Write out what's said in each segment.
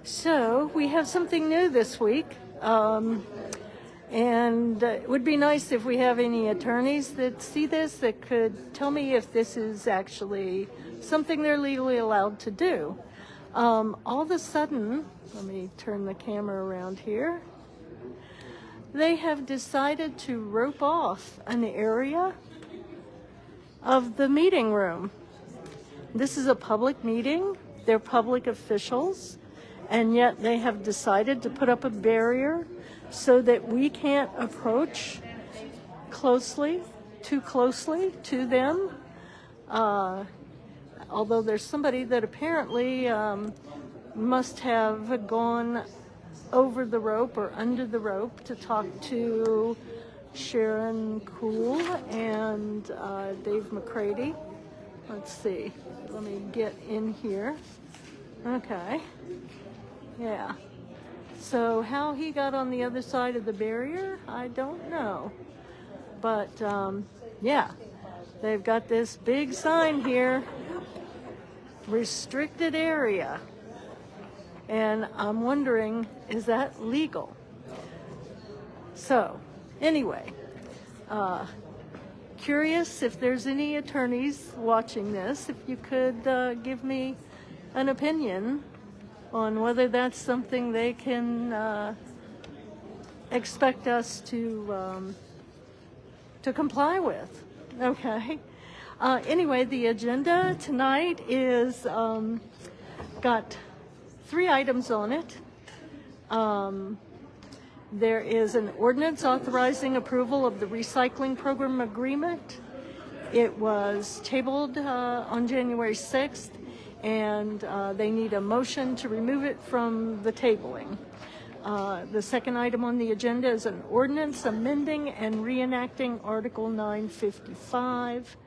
So we have something new this week, and it would be nice if we have any attorneys that see this that could tell me if this is actually something they're legally allowed to do. All of a sudden, let me turn the camera around here, they have decided to rope off an area of the meeting room. This is a public meeting, they're public officials, and yet they have decided to put up a barrier so that we can't approach too closely to them. Although there's somebody that apparently must have gone over the rope or under the rope to talk to Sharon Cool and Dave McCready. Let's see, let me get in here. Okay, yeah. So how he got on the other side of the barrier, I don't know. But yeah, they've got this big sign here, restricted area. And I'm wondering, is that legal? So, anyway, curious if there's any attorneys watching this, if you could give me an opinion on whether that's something they can expect us to comply with. Okay. Anyway, the agenda tonight is got 3 items on it. There is an ordinance authorizing approval of the recycling program agreement. It was tabled on January 6th, and they need a motion to remove it from the tabling. The second item on the agenda is an ordinance amending and reenacting Article 955.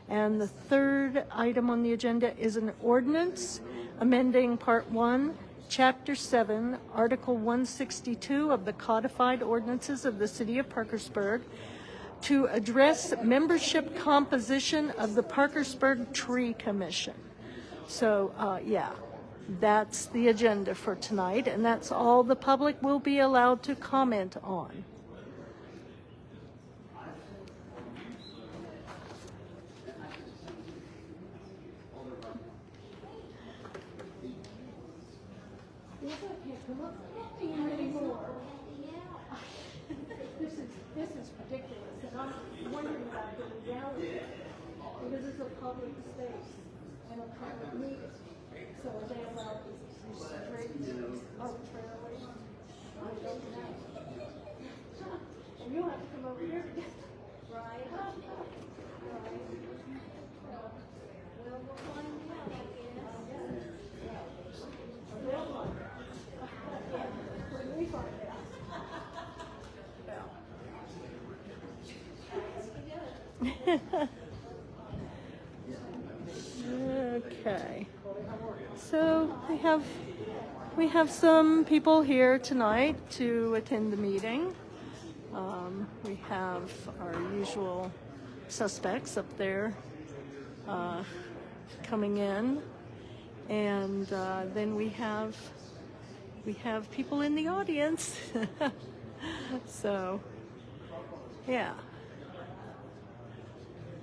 And the third item on the agenda is an ordinance amending Part 1, Chapter 7, Article 162 of the Codified Ordinances of the City of Parkersburg to address membership composition of the Parkersburg Tree Commission. So, yeah, that's the agenda for tonight, and that's all the public will be allowed to comment on. This is ridiculous, and I'm wondering about the legality, because it's a public space and a public meeting. So are they allowed to restrict arbitrarily? I don't know. And you'll have to come over here to get right. Well, we'll find out, I guess. They'll find out. When we find out. Okay, so we have some people here tonight to attend the meeting. We have our usual suspects up there coming in, and then we have people in the audience. So, yeah.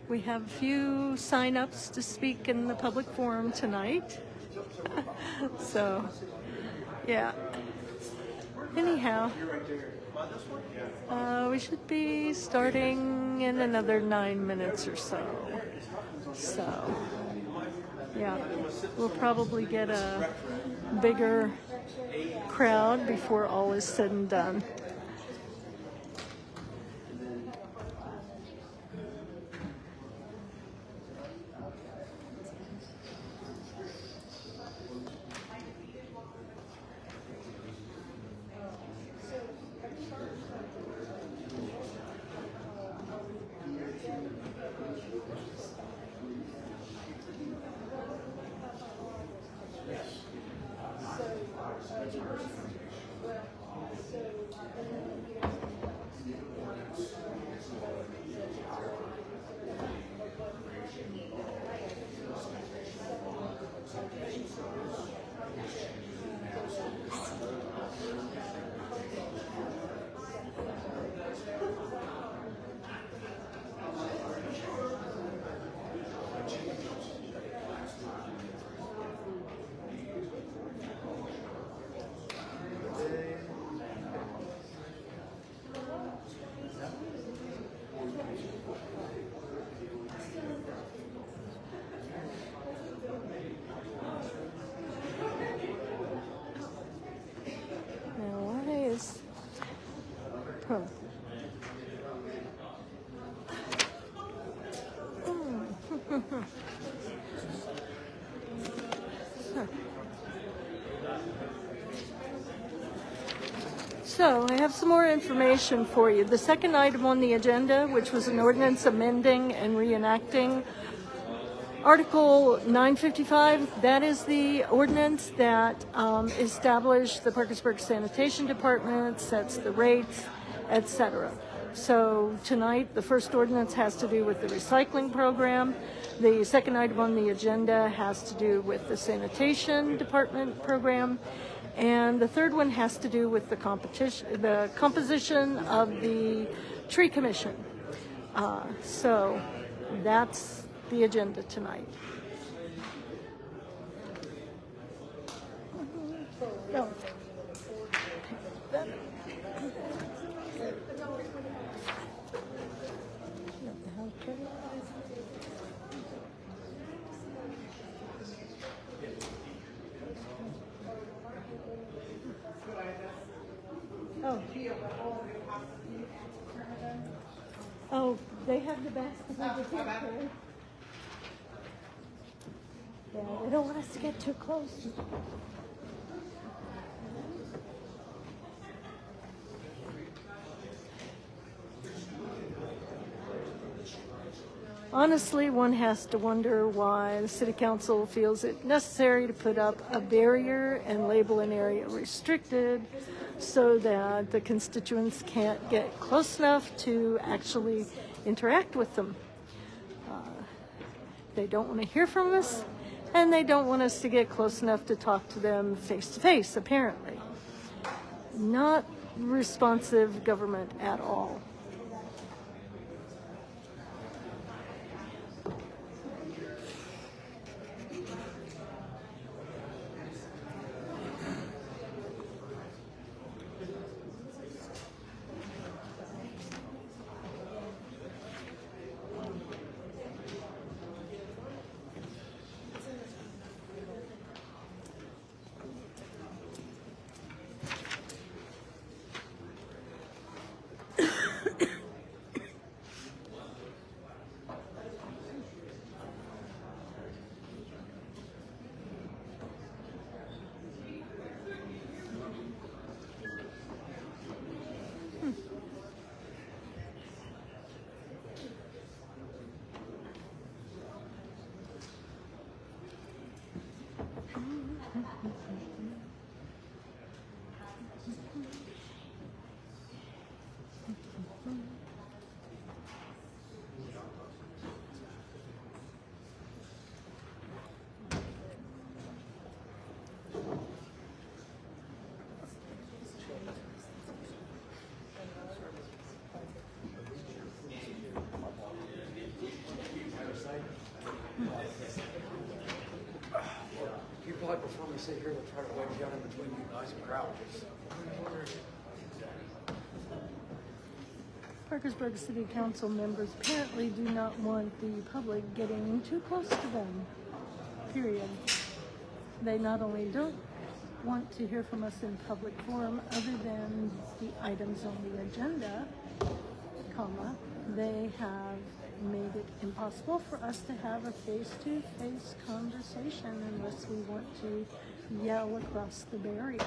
We have a few sign-ups to speak in the public forum tonight. So, yeah. Anyhow, we should be starting in another 9 minutes or so. So, yeah, we'll probably get a bigger crowd before all is said and done. So I have some more information for you. The second item on the agenda, which was an ordinance amending and reenacting Article 955, that is the ordinance that established the Parkersburg Sanitation Department, sets the rates, etc. So tonight, the first ordinance has to do with the recycling program. The second item on the agenda has to do with the sanitation department program. And the third one has to do with the composition of the tree commission. So that's the agenda tonight. No. Oh, they have the basketball. Yeah, they don't want us to get too close. Honestly, one has to wonder why the City Council feels it necessary to put up a barrier and label an area restricted so that the constituents can't get close enough to actually interact with them. They don't want to hear from us, and they don't want us to get close enough to talk to them face to face, apparently. Not responsive government at all. Before we sit here, we'll try to wedge down in between you guys and crouches. Parkersburg City Council members apparently do not want the public getting too close to them, period. They not only don't want to hear from us in public forum other than the items on the agenda, comma, they have made it impossible for us to have a face-to-face conversation unless we want to yell across the barrier.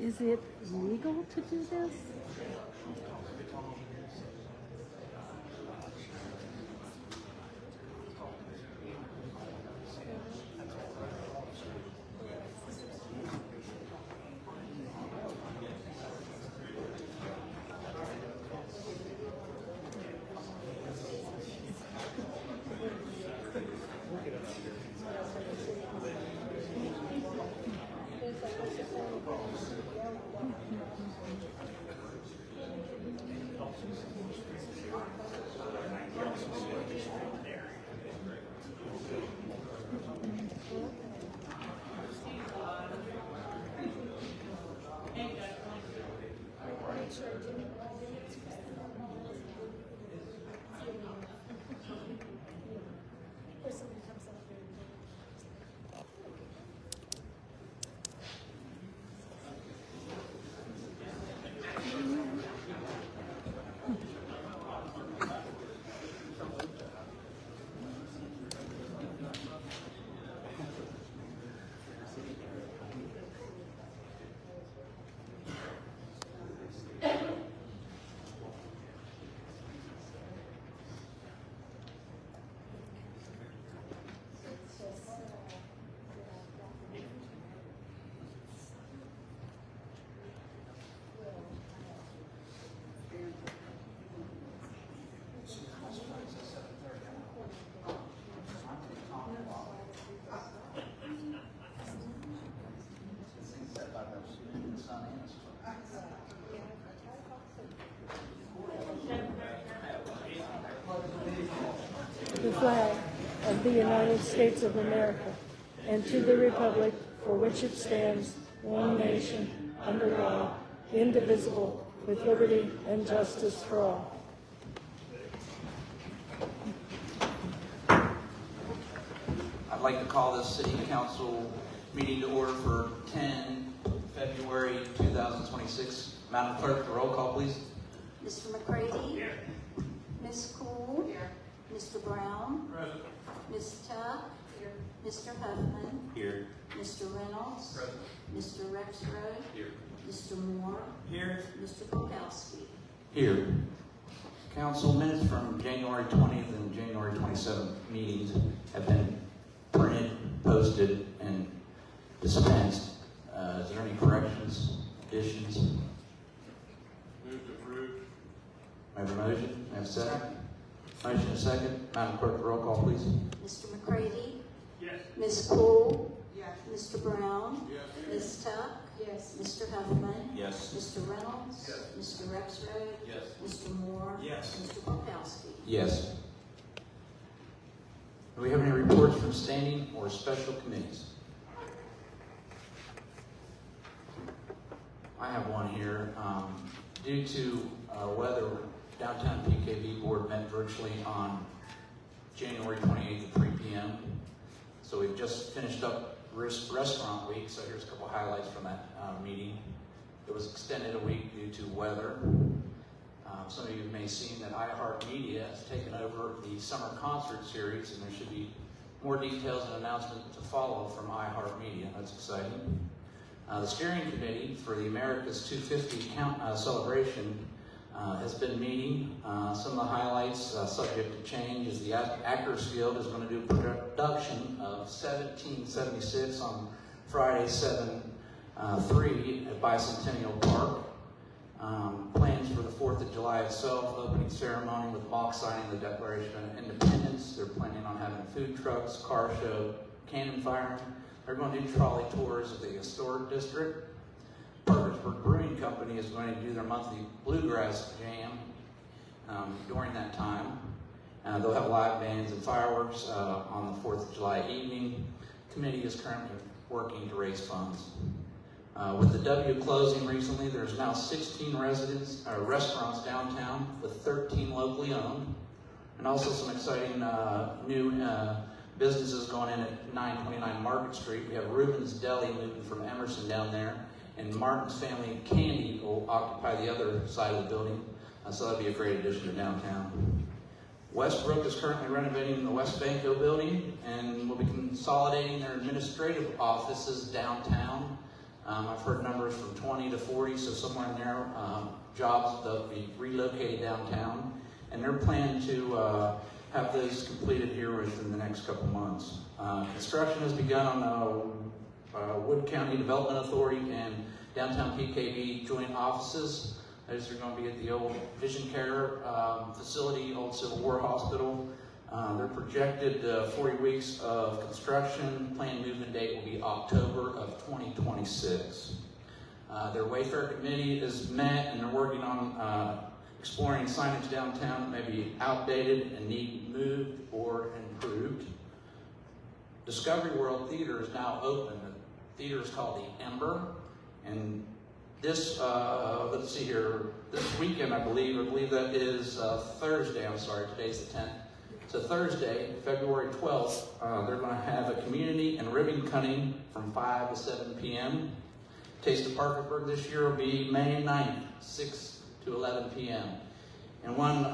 Is it legal to do this? The flag of the United States of America, and to the republic for which it stands, one nation, under God, indivisible, with liberty and justice for all. I'd like to call this City Council meeting to order for 10 February 2026. Madam Clerk, the roll call, please. Mr. McCready? Here. Ms. Cool? Here. Mr. Brown? Present. Ms. Tuck? Here. Mr. Huffman? Here. Mr. Reynolds? Present. Mr. Rexroad? Here. Mr. Moore? Here. Mr. Polkowski? Here. Council minutes from January 20th and January 27th meetings have been printed, posted, and dispensed. Is there any corrections, additions? Move to approve. I have a motion. I have a second. Motion and a second. Madam Clerk, the roll call, please. Mr. McCready? Yes. Ms. Cool? Yes. Mr. Brown? Yes. Ms. Tuck? Yes. Mr. Huffman? Yes. Mr. Reynolds? Yes. Mr. Rexroad? Yes. Mr. Moore? Yes. Mr. Polkowski? Yes. Do we have any reports from standing or special committees? I have one here. Due to weather, downtown Pkb board met virtually on January 28th at 3 p.m. So we've just finished up restaurant week, so here's a couple highlights from that meeting. It was extended a week due to weather. Some of you may have seen that iHeartMedia has taken over the summer concert series, and there should be more details and announcements to follow from iHeartMedia. That's exciting. The steering committee for the America's 250 celebration has been meeting. Some of the highlights, subject to change, is the Actors Guild is going to do a production of 1776 on Friday, 7/3 at Bicentennial Park. Plans for the 4th of July itself, opening ceremony with mock signing the Declaration of Independence. They're planning on having food trucks, car show, cannon firing. They're going to do trolley tours of the historic district. Parkersburg Brewing Company is going to do their monthly bluegrass jam during that time. They'll have live bands and fireworks on the 4th of July evening. The committee is currently working to raise funds. With the W closing recently, there's now 16 restaurants downtown with 13 locally owned, and also some exciting new businesses going in at 929 Market Street. We have Reuben's Deli moving from Emerson down there, and Martin's Family Candy will occupy the other side of the building, so that'll be a great addition to downtown. Westbrook is currently renovating the West Banco building and will be consolidating their administrative offices downtown. I've heard numbers from 20 to 40, so somewhere in there, jobs that'll be relocated downtown. And they're planning to have those completed here within the next couple months. Construction has begun on the Wood County Development Authority and downtown PKB joint offices. Those are going to be at the old Vision Care facility, old Civil War Hospital. They're projected 40 weeks of construction. Planned movement date will be October of 2026. Their Wayfair committee is met and they're working on exploring signage downtown that may be outdated and need moved or improved. Discovery World Theater is now open. The theater is called the Ember, and this, let's see here, this weekend I believe that is Thursday, I'm sorry, today's the 10th. So Thursday, February 12th, they're going to have a community and ribbon cutting from 5 to 7 p.m. Taste of Parkersburg this year will be May 9th, 6 to 11 p.m. And one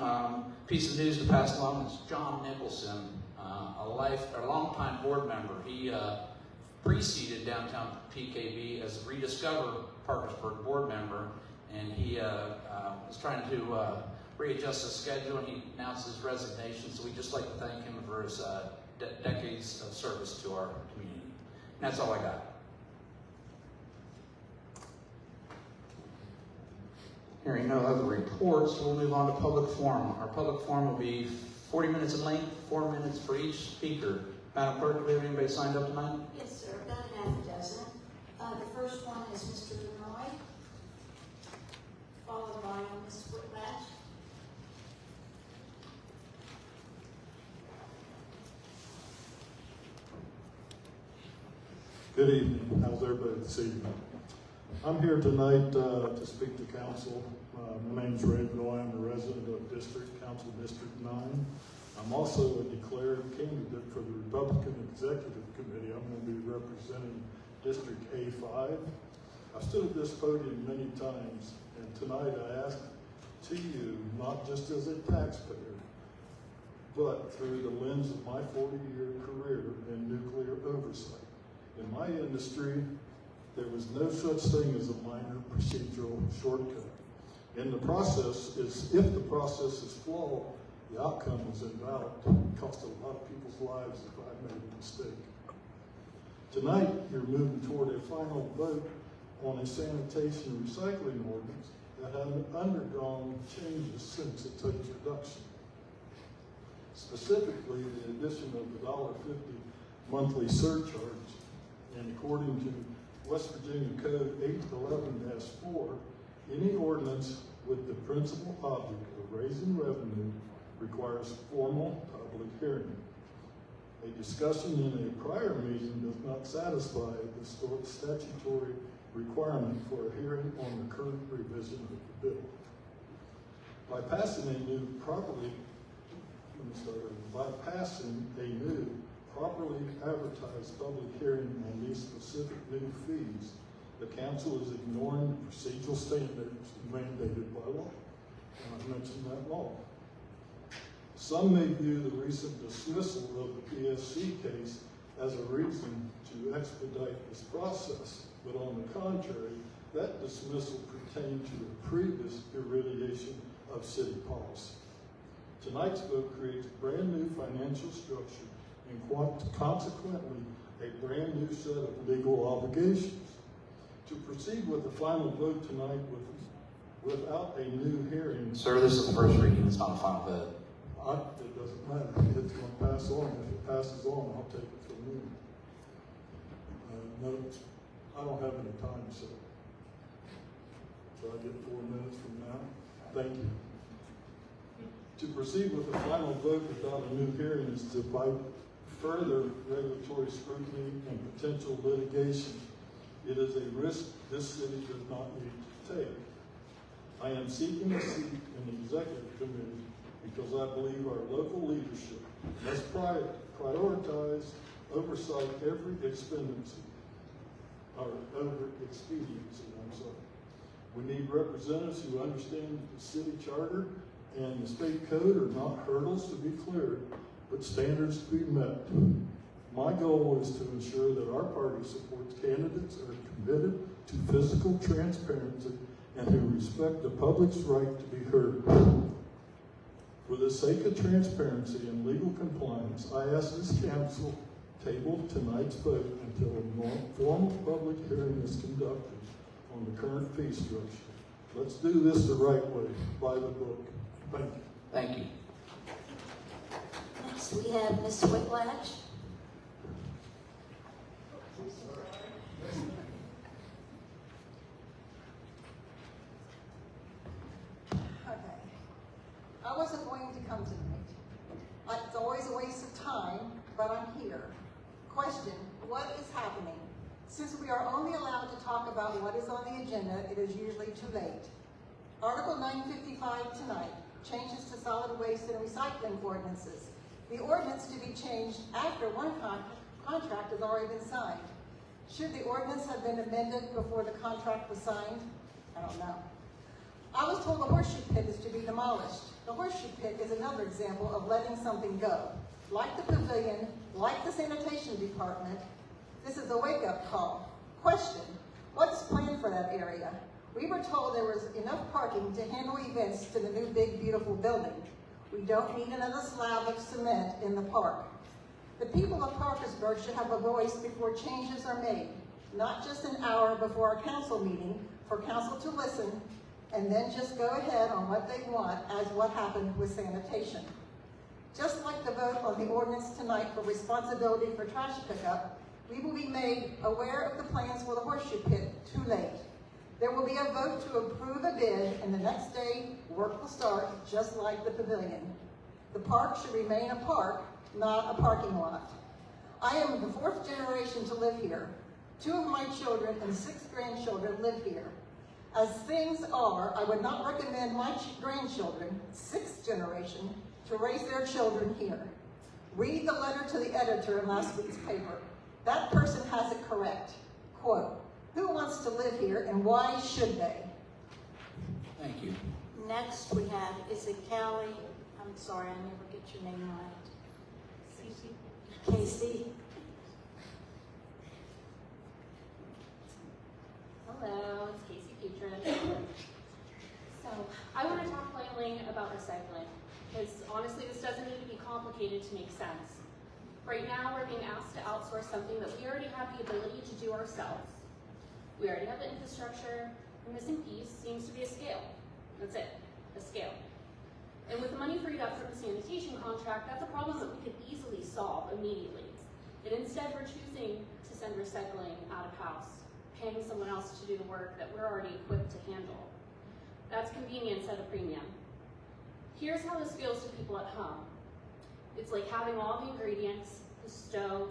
piece of news to pass along is John Nicholson, a longtime board member. He preceded downtown PKB as a Rediscover Parkersburg board member, and he was trying to readjust his schedule, and he announced his resignation. So we'd just like to thank him for his decades of service to our community. And that's all I got. Hearing no other reports, we'll move on to public forum. Our public forum will be 40 minutes in length, 4 minutes for each speaker. Madam Clerk, do we have anybody signed up tonight? Yes, sir, about half a dozen. The first one is Mr. Benoit, followed by Ms. Whitlatch. Good evening. How's everybody this evening? I'm here tonight to speak to council. My name is Ray Benoit. I'm a resident of Council District 9. I'm also a declared candidate for the Republican Executive Committee. I'm going to be representing District A5. I've stood at this podium many times, and tonight I ask to you, not just as a taxpayer, but through the lens of my 40-year career in nuclear oversight. In my industry, there was no such thing as a minor procedural shortcut. And the process is, if the process is flawed, the outcome is invalid. It cost a lot of people's lives if I made a mistake. Tonight, you're moving toward a final vote on a sanitation recycling ordinance that has undergone changes since its introduction. Specifically, the addition of the $1.50 monthly surcharge, and according to West Virginia Code 811-4, any ordinance with the principal object of raising revenue requires formal public hearing. A discussion in a prior meeting does not satisfy the statutory requirement for a hearing on the current revision of the bill. By passing a new properly advertised public hearing on these specific new fees, the council is ignoring the procedural standards mandated by law. And I've mentioned that law. Some may view the recent dismissal of the PSC case as a reason to expedite this process, but on the contrary, that dismissal pertained to the previous irradiation of city policy. Tonight's vote creates a brand new financial structure and consequently a brand new set of legal obligations. To proceed with the final vote tonight without a new hearing. Sir, this is the first reading. It's not a final vote. It doesn't matter. It's going to pass on. If it passes on, I'll take it from you. No, I don't have any time, sir. So I get 4 minutes from now. Thank you. To proceed with the final vote without a new hearing is to invite further regulatory scrutiny and potential litigation. It is a risk this city does not need to take. I am seeking a seat in the executive committee because I believe our local leadership must prioritize oversight every expediency. We need representatives who understand the city charter and the state code are not hurdles to be cleared, but standards to be met. My goal is to ensure that our party supports candidates that are committed to fiscal transparency and who respect the public's right to be heard. For the sake of transparency and legal compliance, I ask this council table tonight's vote until a formal public hearing is conducted on the current fee structure. Let's do this the right way, by the book. Thank you. Thank you. Next, we have Ms. Whitlatch. Okay. I wasn't going to come tonight. It's always a waste of time, but I'm here. Question, what is happening? Since we are only allowed to talk about what is on the agenda, it is usually too late. Article 955 tonight, changes to solid waste and recycling ordinances. The ordinance to be changed after one contract has already been signed. Should the ordinance have been amended before the contract was signed? I don't know. I was told the horseshoe pit is to be demolished. The horseshoe pit is another example of letting something go. Like the pavilion, like the sanitation department, this is a wake-up call. Question, what's planned for that area? We were told there was enough parking to handle events to the new big beautiful building. We don't need another slab of cement in the park. The people of Parkersburg should have a voice before changes are made, not just an hour before our council meeting for council to listen and then just go ahead on what they want, as what happened with sanitation. Just like the vote on the ordinance tonight for responsibility for trash pickup, we will be made aware of the plans for the horseshoe pit too late. There will be a vote to approve a bid, and the next day, work will start just like the pavilion. The park should remain a park, not a parking lot. I am the 4th generation to live here. 2 of my children and 6 grandchildren live here. As things are, I would not recommend my grandchildren, 6th generation, to raise their children here. Read the letter to the editor in last week's paper. That person has it correct. Quote, who wants to live here and why should they? Thank you. Next, we have, is it Callie? I'm sorry, I never get your name right. Casey. Hello, it's Casey Petrin. So, I want to talk plainly about recycling, because honestly, this doesn't need to be complicated to make sense. Right now, we're being asked to outsource something that we already have the ability to do ourselves. We already have the infrastructure. The missing piece seems to be a scale. That's it, a scale. And with the money freed up from the sanitation contract, that's a problem that we could easily solve immediately. And instead, we're choosing to send recycling out of house, paying someone else to do the work that we're already equipped to handle. That's convenience at a premium. Here's how this feels to people at home. It's like having all the ingredients, the stove,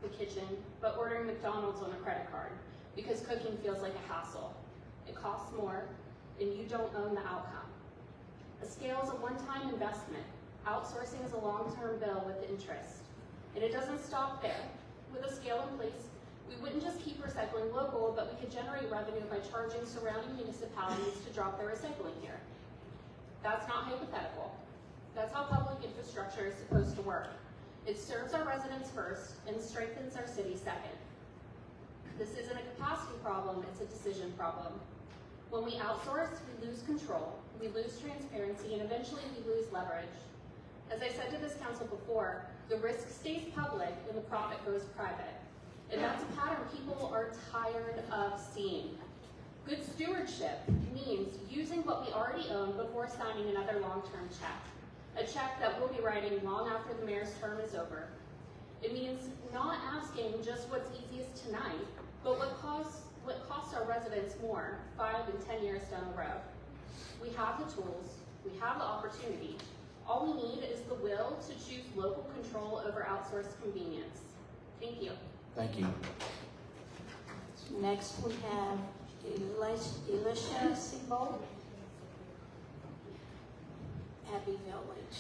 the kitchen, but ordering McDonald's on a credit card because cooking feels like a hassle. It costs more, and you don't own the outcome. A scale is a one-time investment. Outsourcing is a long-term bill with interest. And it doesn't stop there. With a scale in place, we wouldn't just keep recycling local, but we could generate revenue by charging surrounding municipalities to drop their recycling here. That's not hypothetical. That's how public infrastructure is supposed to work. It serves our residents first and strengthens our city second. This isn't a capacity problem, it's a decision problem. When we outsource, we lose control, we lose transparency, and eventually we lose leverage. As I said to this council before, the risk stays public and the profit goes private. And that's a pattern people are tired of seeing. Good stewardship means using what we already own before signing another long-term check. A check that we'll be writing long after the mayor's term is over. It means not asking just what's easiest tonight, but what costs our residents more 5 and 10 years down the road. We have the tools, we have the opportunity. All we need is the will to choose local control over outsourced convenience. Thank you. Thank you. Next, we have Elisha Siebold, Abbey Village.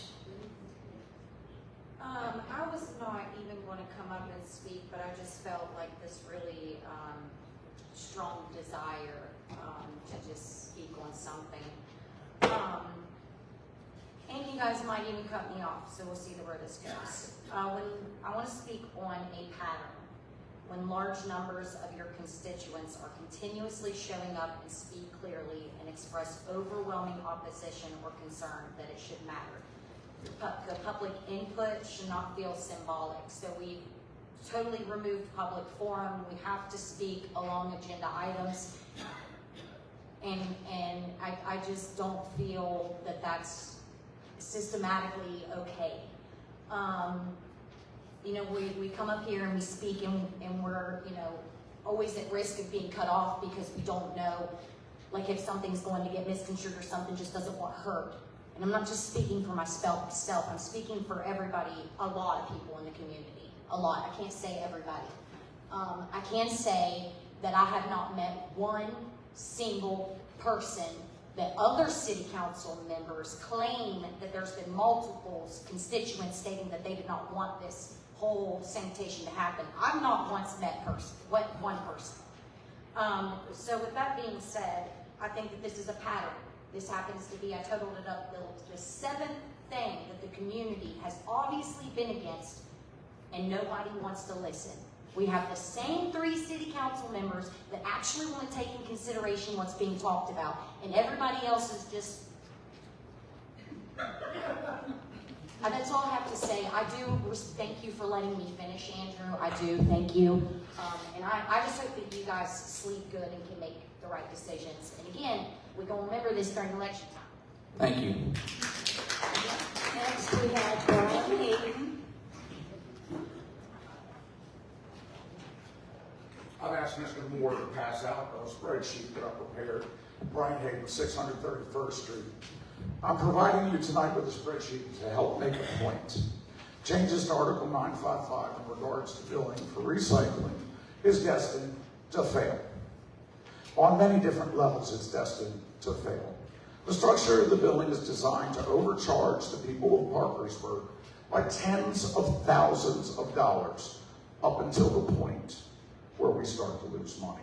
I was not even going to come up and speak, but I just felt like this really strong desire to just speak on something. And you guys might even cut me off, so we'll see where this goes. I want to speak on a pattern. When large numbers of your constituents are continuously showing up and speak clearly and express overwhelming opposition or concern that it should matter. The public input should not feel symbolic. So we totally removed public forum. We have to speak along agenda items. And I just don't feel that that's systematically okay. You know, we come up here and we speak and we're, you know, always at risk of being cut off because we don't know, like if something's going to get misconstrued or something just doesn't want hurt. And I'm not just speaking for myself, I'm speaking for everybody, a lot of people in the community, a lot. I can't say everybody. I can say that I have not met one single person that other city council members claim that there's been multiple constituents stating that they did not want this whole sanitation to happen. I've not once met one person. So with that being said, I think that this is a pattern. This happens to be, I totaled it up, the seventh thing that the community has obviously been against, and nobody wants to listen. We have the same 3 city council members that actually want to take in consideration what's being talked about, and everybody else is just... That's all I have to say. I do thank you for letting me finish, Andrew. I do, thank you. And I just hope that you guys sleep good and can make the right decisions. And again, we're going to remember this during election time. Thank you. Next, we have Brian Hayden. I've asked Mr. Moore to pass out a spreadsheet that I prepared. Brian Hayden, 631st Street. I'm providing you tonight with a spreadsheet to help make a point. Changes to Article 955 in regards to billing for recycling is destined to fail. On many different levels, it's destined to fail. The structure of the billing is designed to overcharge the people of Parkersburg by tens of thousands of dollars up until the point where we start to lose money.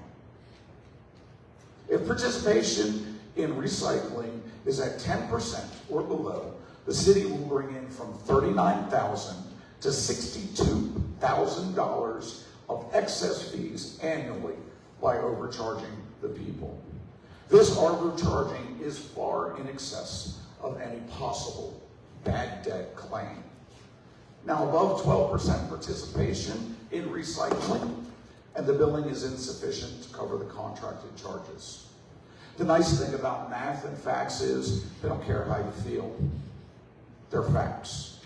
If participation in recycling is at 10% or below, the city will bring in from $39,000 to $62,000 of excess fees annually by overcharging the people. This overcharging is far in excess of any possible bad debt claim. Now, above 12% participation in recycling, and the billing is insufficient to cover the contracted charges. The nice thing about math and facts is they don't care how you feel. They're facts.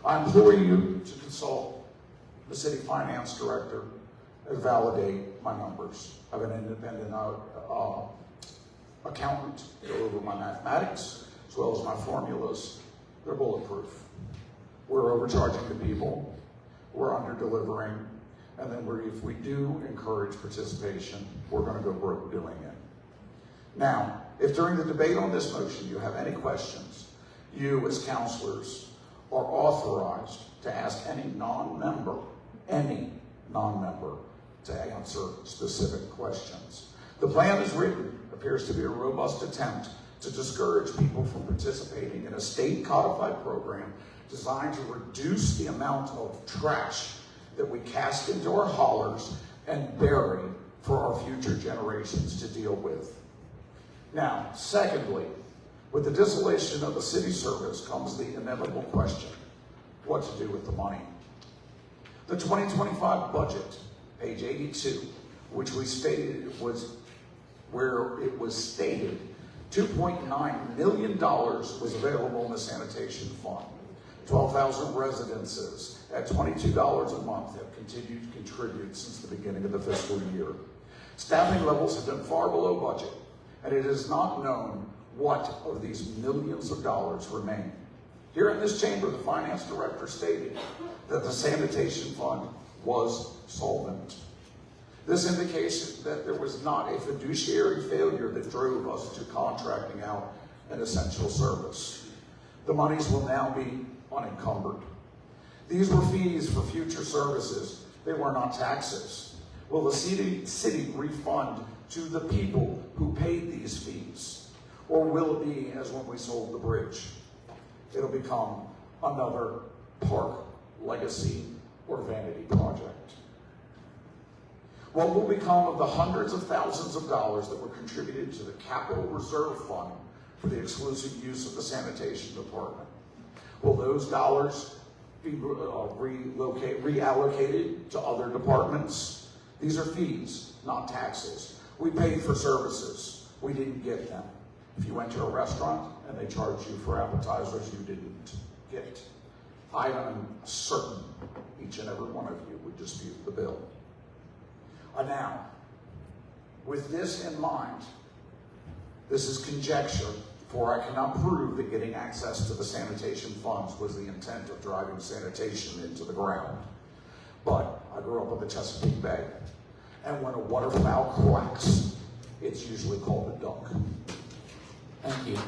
I implore you to consult the city finance director and validate my numbers. I have an independent accountant go over my mathematics as well as my formulas. They're bulletproof. We're overcharging the people. We're under-delivering. And then if we do encourage participation, we're going to go broke doing it. Now, if during the debate on this motion you have any questions, you as counselors are authorized to ask any non-member to answer specific questions. The plan as written appears to be a robust attempt to discourage people from participating in a state codified program designed to reduce the amount of trash that we cast into our haulers and bury for our future generations to deal with. Now, secondly, with the dissolution of the city service comes the inevitable question, what to do with the money. The 2025 budget, page 82, which we stated was where it was stated $2.9 million was available in the sanitation fund. 12,000 residences at $22 a month have continued to contribute since the beginning of the fiscal year. Staffing levels have been far below budget, and it is not known what of these millions of dollars remain. Here in this chamber, the finance director stated that the sanitation fund was solvent. This indicates that there was not a fiduciary failure that drove us to contracting out an essential service. The monies will now be unencumbered. These were fees for future services. They were not taxes. Will the city refund to the people who paid these fees? Or will it be as when we sold the bridge? It'll become another park legacy or vanity project. What will become of the hundreds of thousands of dollars that were contributed to the Capital Reserve Fund for the exclusive use of the sanitation department? Will those dollars be reallocated to other departments? These are fees, not taxes. We paid for services. We didn't get them. If you went to a restaurant and they charged you for appetizers you didn't get, I am certain each and every one of you would dispute the bill. Now, with this in mind, this is conjecture, for I cannot prove that getting access to the sanitation funds was the intent of driving sanitation into the ground. But I grew up on the Chesapeake Bay, and when a waterfowl quacks, it's usually called a duck. Thank you.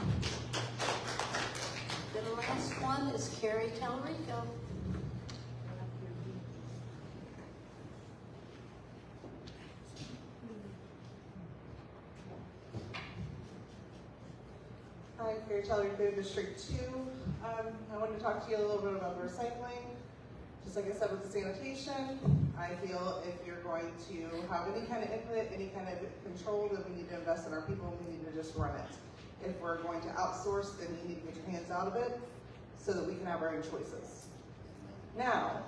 The last one is Carrie Talarico. Hi, Carrie Talarico, District 2. I wanted to talk to you a little bit about the recycling. Just like I said with the sanitation, I feel if you're going to have any kind of input, any kind of control, then we need to invest in our people and we need to just run it. If we're going to outsource, then you need to get your hands out of it so that we can have our own choices. Now,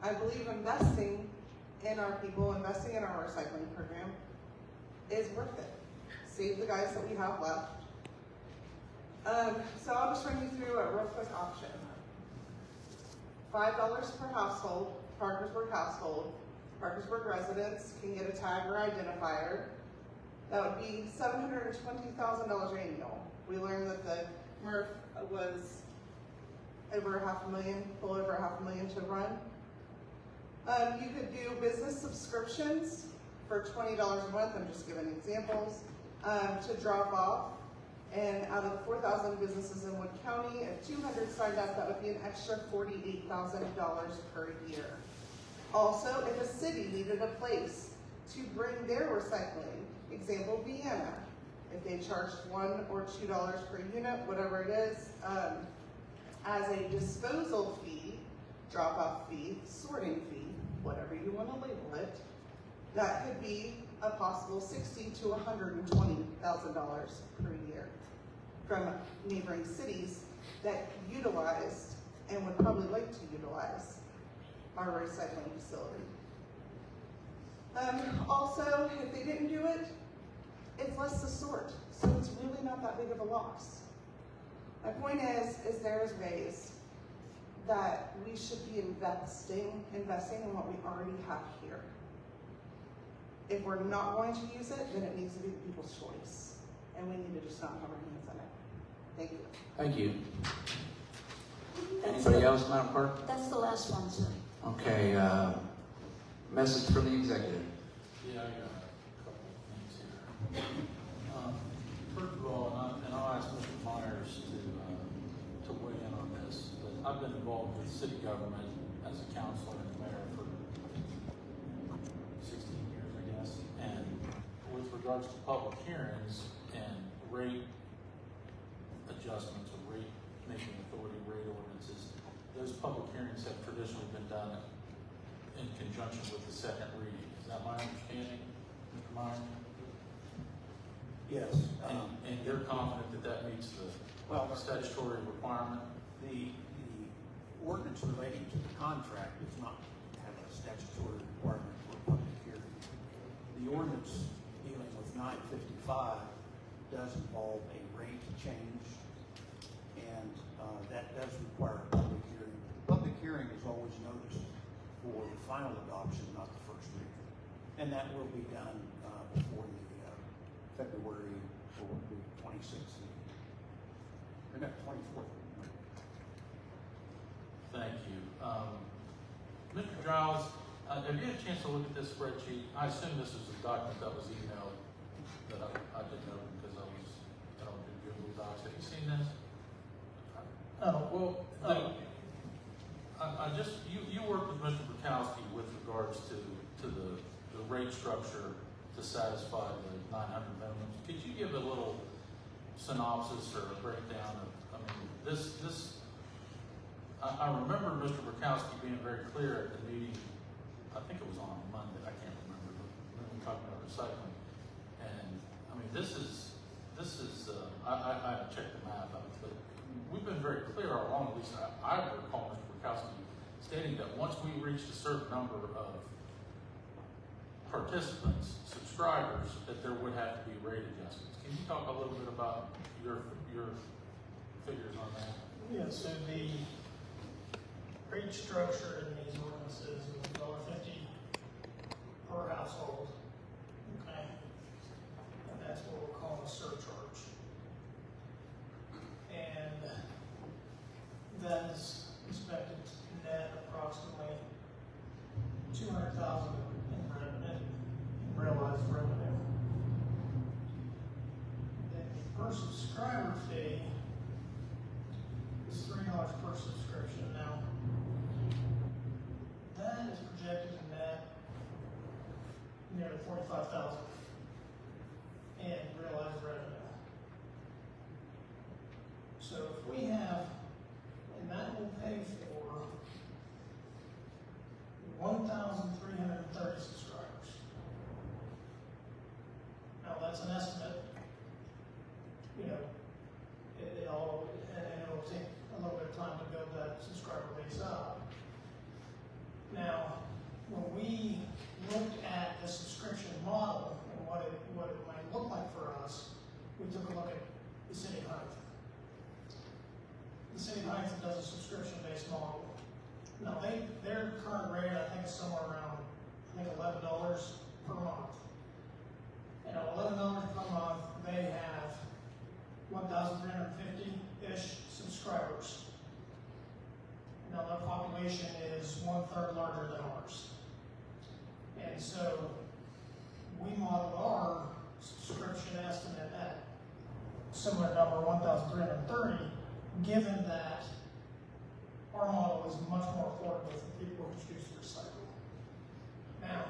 I believe investing in our people, investing in our recycling program is worth it. Save the guys that we have left. So I'll just run you through a real quick option. $5 per household, Parkersburg household. Parkersburg residents can get a tag or identifier. That would be $720,000 annual. We learned that the MRF was over $500,000, well over $500,000 to run. You could do business subscriptions for $20 a month. I'm just giving examples to drop off. And out of the 4,000 businesses in Wood County, if 200 signed up, that would be an extra $48,000 per year. Also, if a city needed a place to bring their recycling, example Vienna, if they charged $1 or $2 per unit, whatever it is, as a disposal fee, drop-off fee, sorting fee, whatever you want to label it, that could be a possible $60,000 to $120,000 per year from neighboring cities that utilized and would probably like to utilize our recycling facility. Also, if they didn't do it, it's less to sort, so it's really not that big of a loss. My point is there's ways that we should be investing in what we already have here. If we're not going to use it, then it needs to be people's choice, and we need to just not have our hands on it. Thank you. Thank you. Anybody else, Madam Clerk? That's the last one, sir. Okay, message from the executive. Yeah, I got a couple of things here. First of all, and I'll ask Mr. Myers to weigh in on this, but I've been involved with city government as a councilor and mayor for 16 years, I guess. And with regards to public hearings and rate adjustments or rate making authority rate ordinances, those public hearings have traditionally been done in conjunction with the second reading. Is that my understanding, Mr. Meyer? Yes. And you're confident that that meets the statutory requirement? The ordinance relating to the contract does not have a statutory requirement for a public hearing. The ordinance dealing with 955 does involve a rate change, and that does require a public hearing. The public hearing is always noticed for the final adoption, not the first reading. And that will be done before the February or the 26th, or no, 24th. Thank you. Mr. Giles, have you had a chance to look at this spreadsheet? I assume this is a document that was emailed that I didn't open because I don't do Google Docs. Have you seen this? You worked with Mr. Bukowski with regards to the rate structure to satisfy the 900 minimums. Could you give a little synopsis or a breakdown of, I mean, I remember Mr. Burkowski being very clear at the meeting, I think it was on Monday, I can't remember, but when we talked about recycling. And, I mean, this is, I checked the math out, but we've been very clear all along, at least I recall Mr. Burkowski stating that once we reached a certain number of participants, subscribers, that there would have to be rate adjustments. Can you talk a little bit about your figures on that? Yeah, so the rate structure in these ordinances is $1.50 per household, okay? And that's what we'll call a surcharge. And that is expected to net approximately $200,000 in realized revenue. Then the per subscriber fee is $3 per subscription. Now, that is projected to net nearly $45,000 in realized revenue. So if we have, and that will pay for 1,330 subscribers. Now that's an estimate, you know, it'll take a little bit of time to build that subscriber base up. Now, when we looked at the subscription model and what it might look like for us, we took a look at the city of Huntington. The city of Huntington does a subscription-based model. Now, their current rate, I think, is somewhere around, $11 per month. And at $11 per month, they have 1,350-ish subscribers. Now, their population is 1/3 larger than ours. And so, we modeled our subscription estimate at similar number, 1,330, given that our model is much more affordable for people who choose to recycle. Now,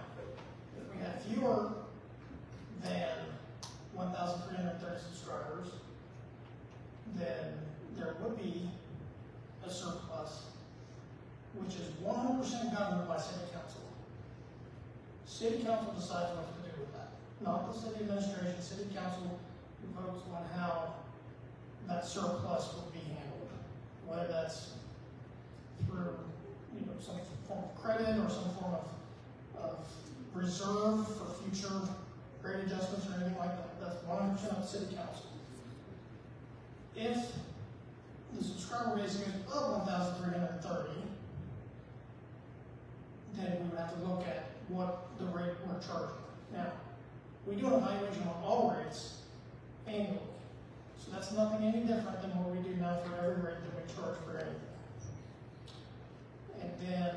if we had fewer than 1,330 subscribers, then there would be a surplus, which is 100% governed by City Council. City Council decides what to do with that. Not the City Administration, City Council votes on how that surplus will be handled. Whether that's through, some form of credit or some form of reserve for future rate adjustments or anything like that. That's 100% of the City Council. If the subscriber base goes above 1,330, then we would have to look at what the rate we're charging. Now, we do an evaluation on all rates annually. So that's nothing any different than what we do now for every rate that we charge for anything. And then,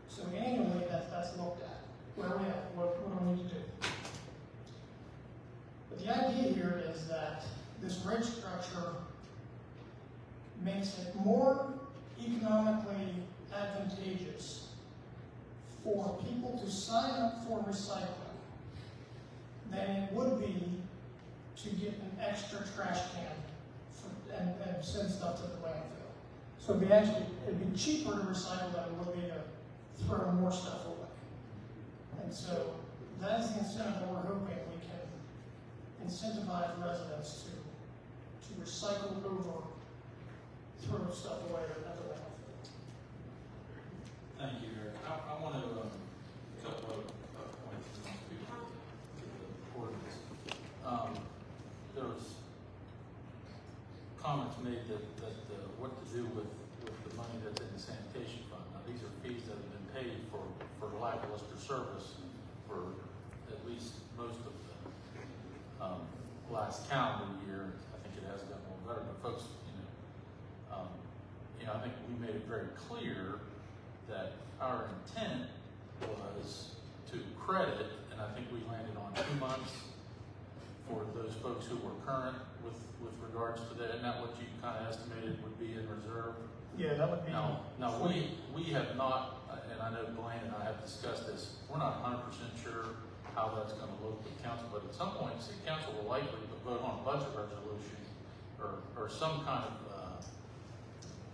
so annually, that's looked at. Where are we at? What do we need to do? But the idea here is that this rate structure makes it more economically advantageous for people to sign up for recycling than it would be to get an extra trash can and send stuff to the landfill. So it'd be cheaper to recycle than it would be to throw more stuff away. And so that is the incentive that we're hoping we can incentivize residents to recycle over throw stuff away at the landfill. Thank you, Eric. I want to, a couple of points to the ordinance. There was comments made that what to do with the money that's in the sanitation fund. Now, these are fees that have been paid for lackluster service for at least most of the last calendar year. I think it has gotten a little better, but folks, I think we made it very clear that our intent was to credit, and I think we landed on 2 months for those folks who were current with regards to that. Isn't that what you kind of estimated would be in reserve? Yeah, that would be. Now we have not, and I know Blaine and I have discussed this, we're not 100% sure how that's going to look with council, but at some point, City Council will likely vote on a budget resolution or some kind of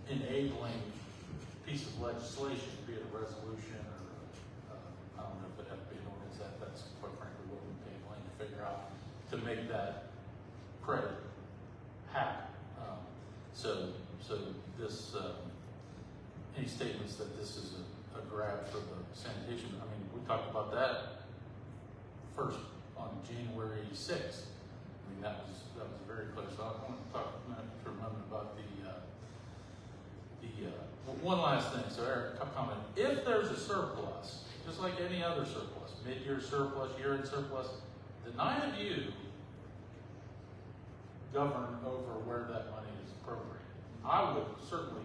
enabling piece of legislation, be it a resolution or I don't know if it had to be an ordinance. That's quite frankly what we pay Blaine to figure out to make that credit happen. So this any statements that this is a grab for the sanitation, I mean, we talked about that first on January 6th. I mean, that was very close. So I want to talk a minute for a moment about one last thing. So Eric, comment. If there's a surplus, just like any other surplus, mid-year surplus, year-end surplus, the 9 of you govern over where that money is appropriated. I would certainly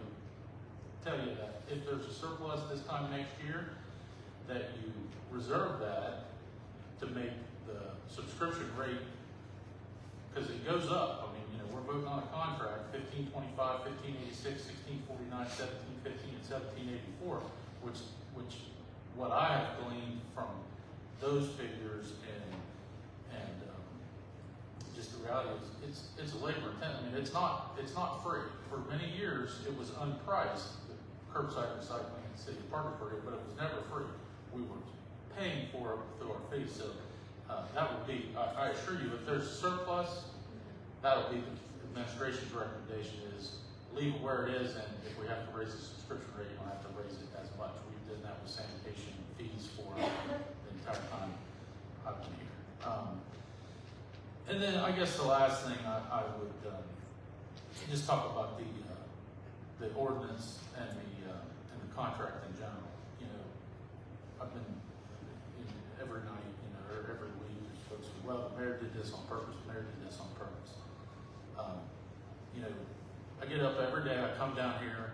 tell you that if there's a surplus this time next year, that you reserve that to make the subscription rate, because it goes up. I mean, you know, we're voting on a contract, 1525, 1586, 1649, 1715, and 1784, which what I have gleaned from those figures and just the reality is it's a labor intensive. I mean, it's not free. For many years, it was unpriced, the curbside recycling in the city of Parkersburg, but it was never free. We were paying for it through our fees. So that would be, I assure you, if there's a surplus, that'll be the administration's recommendation is leave it where it is, and if we have to raise the subscription rate, you don't have to raise it as much. We've done that with sanitation fees for the entire time I've been here. And then I guess the last thing I would just talk about the ordinance and the contract in general. You know, I've been every night, you know, or every week, there's folks who, well, the mayor did this on purpose, the mayor did this on purpose. You know, I get up every day, I come down here,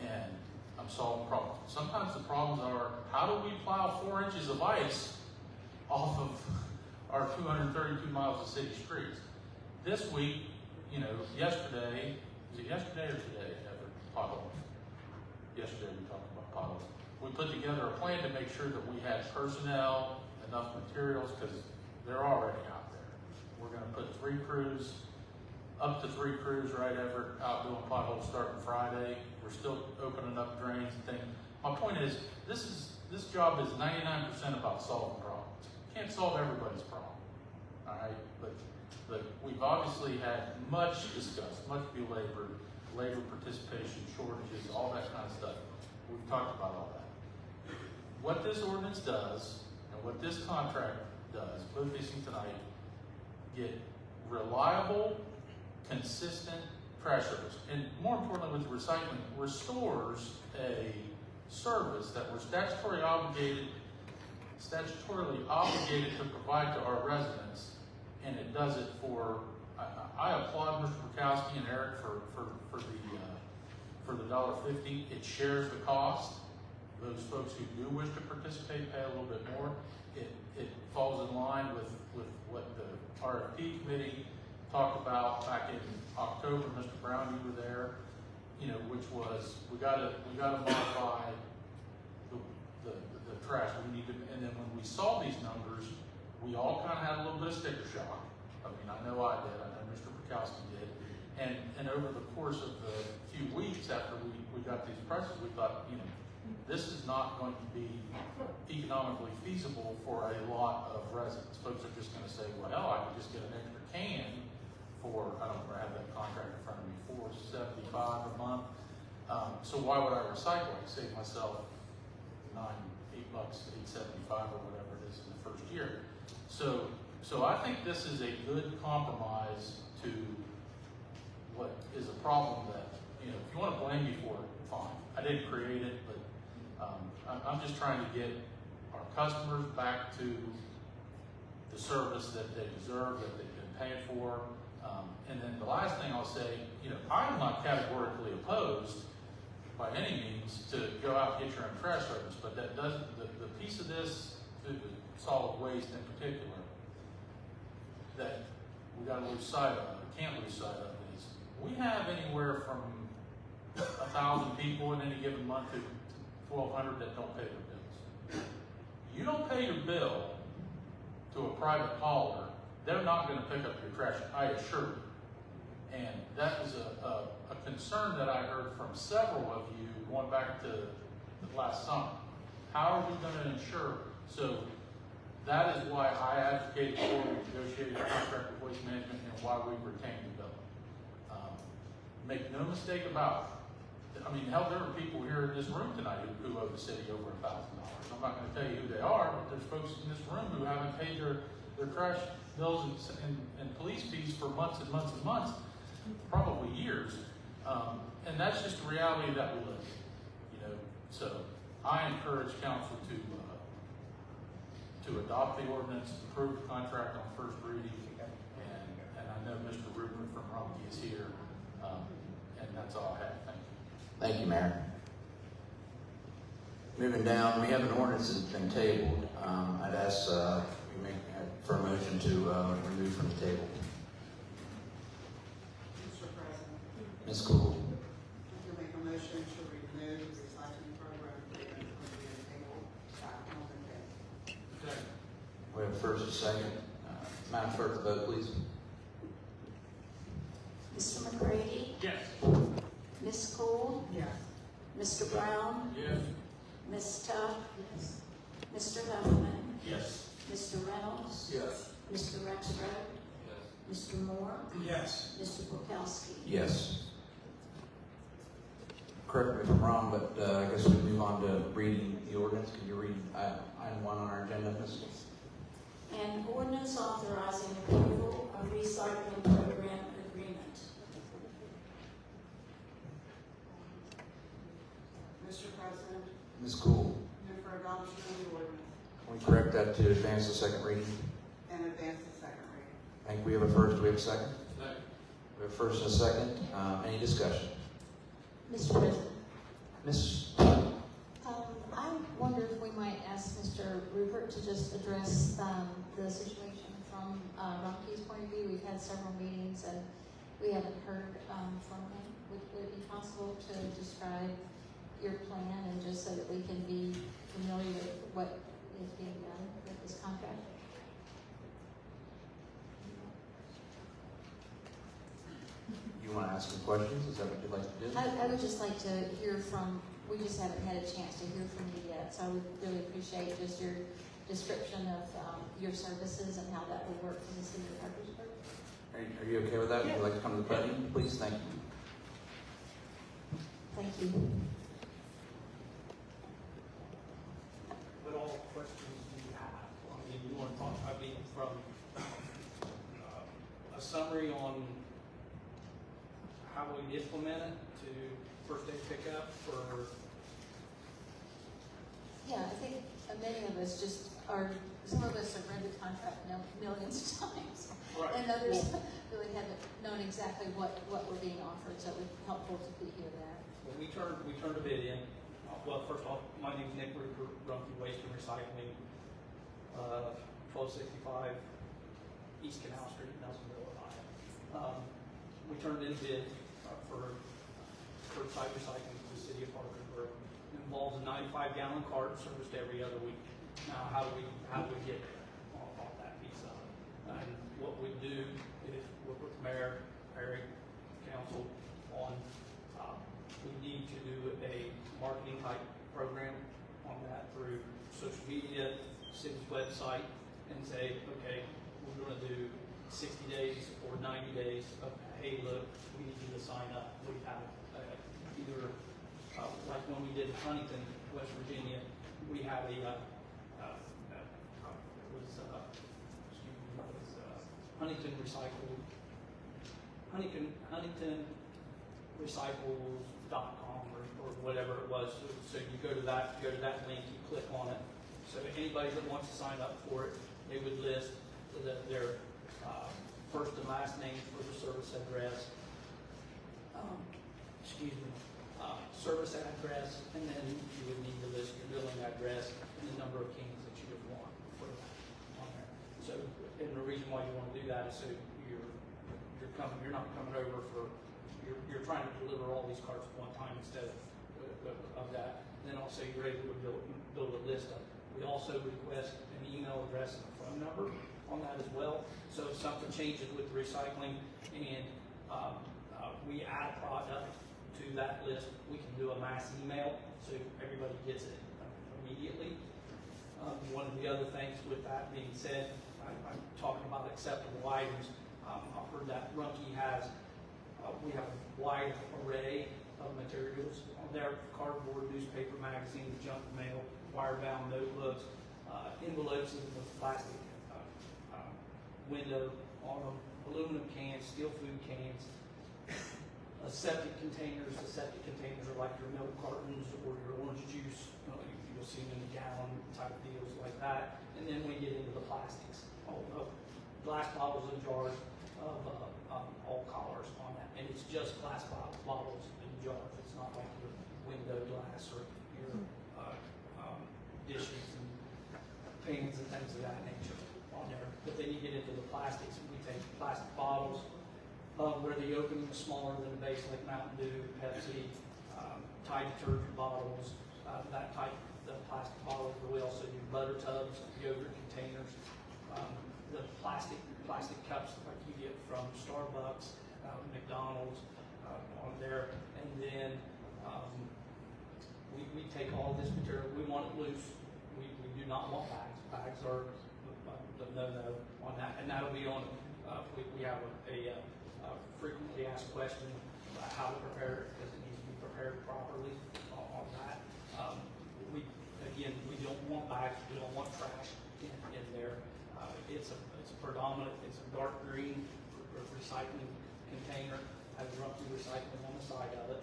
and I'm solving problems. Sometimes the problems are, how do we plow 4 inches of ice off of our 232 miles of city streets? This week, you know, yesterday, was it yesterday or today, potholes? Yesterday we talked about potholes. We put together a plan to make sure that we had personnel, enough materials, because they're already out there. We're going to put 3 crews, up to 3 crews, right, Everett, out doing potholes starting Friday. We're still opening up drains and things. My point is, this job is 99% about solving problems. You can't solve everybody's problem, all right? But we've obviously had much discussed, much belabored, labor participation, shortages, all that kind of stuff. We've talked about all that. What this ordinance does, and what this contract does, both these things tonight, get reliable, consistent trash service. And more importantly, with recycling, restores a service that we're statutorily obligated to provide to our residents, and it does it for. I applaud Mr. Pbkb and Eric for the $1.50. It shares the cost. Those folks who do wish to participate pay a little bit more. It falls in line with what the RFP committee talked about back in October. Mr. Brown, you were there. You know, which was we gotta modify the trash. We need to, and then when we saw these numbers, we all kind of had a little bit of sticker shock. I mean, I know I did. I know Mr. Pbkb did. And over the course of the few weeks after we got these prices, we thought, you know, this is not going to be economically feasible for a lot of residents. Folks are just going to say, well, hell, I could just get an extra can for, I don't have that contract in front of me, $4.75 a month. So why would I recycle? I save myself $8, $8.75 or whatever it is in the first year. So I think this is a good compromise to what is a problem that, you know, if you want to blame me for it, fine. I didn't create it, but I'm just trying to get our customers back to the service that they deserve, that they've been paying for. And then the last thing I'll say, you know, I'm not categorically opposed by any means to go out and get your own trash service, but that doesn't, the piece of this, solid waste in particular, that we got to lose sight of, can't lose sight of, is we have anywhere from 1,000 people in any given month to 1,200 that don't pay their bills. You don't pay your bill to a private hauler, they're not going to pick up your trash, I assure you. And that was a concern that I heard from several of you going back to the last summer. How are we going to ensure? So that is why I advocated for negotiated contract with waste management and why we retained the bill. Make no mistake about it. I mean, hell, there are people here in this room tonight who owe the city over $1,000. I'm not going to tell you who they are, but there's folks in this room who haven't paid their trash bills and police fees for months and months and months, probably years. And that's just the reality that we live in, you know. So I encourage council to adopt the ordinance, approve the contract on first reading, and I know Mr. Rupert from Rumpke is here, and that's all I have. Thank you. Thank you, Mayor. Moving down, we have an ordinance that's been tabled. I'd ask we make for a motion to remove from the table. Mr. President, Ms. Cool. I can make a motion to remove the recycling program agreement from the table by Councilman Day. We have first and second. Madam Clerk, the vote, please. Mr. McCready? Yes. Ms. Cool? Yes. Mr. Brown? Yes. Ms. Tuck? Mr. Huffman? Yes. Mr. Reynolds? Yes. Mr. Rexroad? Mr. Moore? Yes. Mr. Bukowski? Yes. Correct me if I'm wrong, but I guess we move on to reading the ordinance. Can you read item 1 on our agenda, Ms.? An ordinance authorizing approval of recycling program agreement. Mr. President, Ms. Cool. move for adoption of the ordinance Can we correct that to advance the second reading? and advance the second reading. I think we have a first. Do we have a second? Second. We have a first and a second. Any discussion? Mr. President, Ms. I wonder if we might ask Mr. Rupert to just address the situation from Rumpke's point of view. We've had several meetings and we haven't heard from him. Would it be possible to describe your plan and just so that we can be familiar with what is being done with this contract? You want to ask some questions? Is that what you'd like to do? I would just like to hear from, we just haven't had a chance to hear from you yet, so I would really appreciate just your description of your services and how that would work for the city of Parkersburg. Are you okay with that? Would you like to come to the podium, please? Thank you. Thank you. What all questions do you have? I mean, you want to talk, I mean, from a summary on how we implement it to first day pickup or? Yeah, I think many of us just are, some of us have read the contract millions of times. Right. And others really haven't known exactly what we're being offered, so it would be helpful to hear that. Well, we turned a bid in. Well, first off, my name's Nick Rupert, Rumpke Waste and Recycling, 1265 East Canal Street, Nelsonville, Ohio. We turned in a bid for site recycling for the city of Parkersburg. It involves a 95-gallon cart serviced every other week. Now, how do we get off that piece of it? And what we do is work with Mayor, Perry, Council on, we need to do a marketing type program on that through social media, city's website, and say, okay, we're going to do 60 days or 90 days of, hey, look, we need you to sign up. We have either, like when we did Huntington, West Virginia, we had Huntington Recycles.com or whatever it was. So you go to that link, you click on it. So anybody that wants to sign up for it, they would list their first and last name for the service address, service address, and then you would need to list your billing address and the number of cans that you would want for that on there. So, and the reason why you want to do that is so you're not coming over for, you're trying to deliver all these carts at one time instead of that. And then also you're able to build a list of. We also request an email address and a phone number on that as well. So if something changes with the recycling and we add a product to that list, we can do a mass email, so everybody gets it immediately. One of the other things with that being said, I'm talking about acceptable items. I've heard that Rumpke has, we have a wide array of materials on there: cardboard, newspaper, magazines, junk mail, wire-bound notebooks, envelopes in the plastic window on them, aluminum cans, steel food cans, septic containers. The septic containers are like your milk cartons or your orange juice. You'll see them in the gallon type deals like that. And then we get into the plastics, glass bottles and jars of all colors on that. And it's just glass bottles and jars. It's not like your window glass or your dishes and pans and things of that nature on there. But then you get into the plastics, and we take plastic bottles where the opening is smaller than the base, like Mountain Dew, Pepsi, Tide detergent bottles, that type of plastic bottles. We also do butter tubs, yogurt containers, the plastic cups like you get from Starbucks, McDonald's on there. And then we take all this material, we want it loose. We do not want bags. Bags are the no-no on that, and that'll be on, we have a frequently asked question about how to prepare it, because it needs to be prepared properly on that. We don't want bags, we don't want trash in there. It's a predominant, it's a dark green recycling container, has Rumpke recycling on the side of it.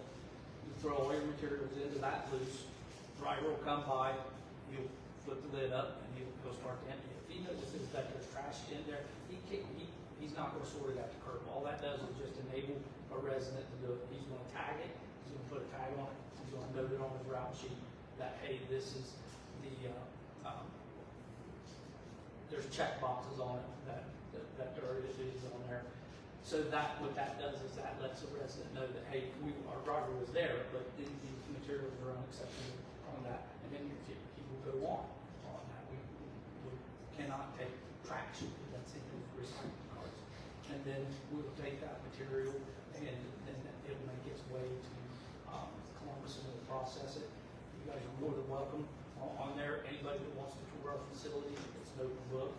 You throw all your materials into that loose, driver will come by, you'll flip the lid up, and he'll start to empty it. If he notices that there's trash in there, he's not going to sort it at the curb. All that does is just enable a resident to do it. He's going to tag it, he's going to put a tag on it, he's going to note it on his route sheet that, hey, this is the, there's check boxes on it that there is on there. So that, what that does is that lets the resident know that, hey, our driver was there, but these materials are unacceptable on that, and then he will go on that. We cannot take trash that's in his recycling carts. And then we will take that material and then it'll make its way to Columbus, and we'll process it. You guys are more than welcome on there. Anybody that wants to tour our facility, it's an open book.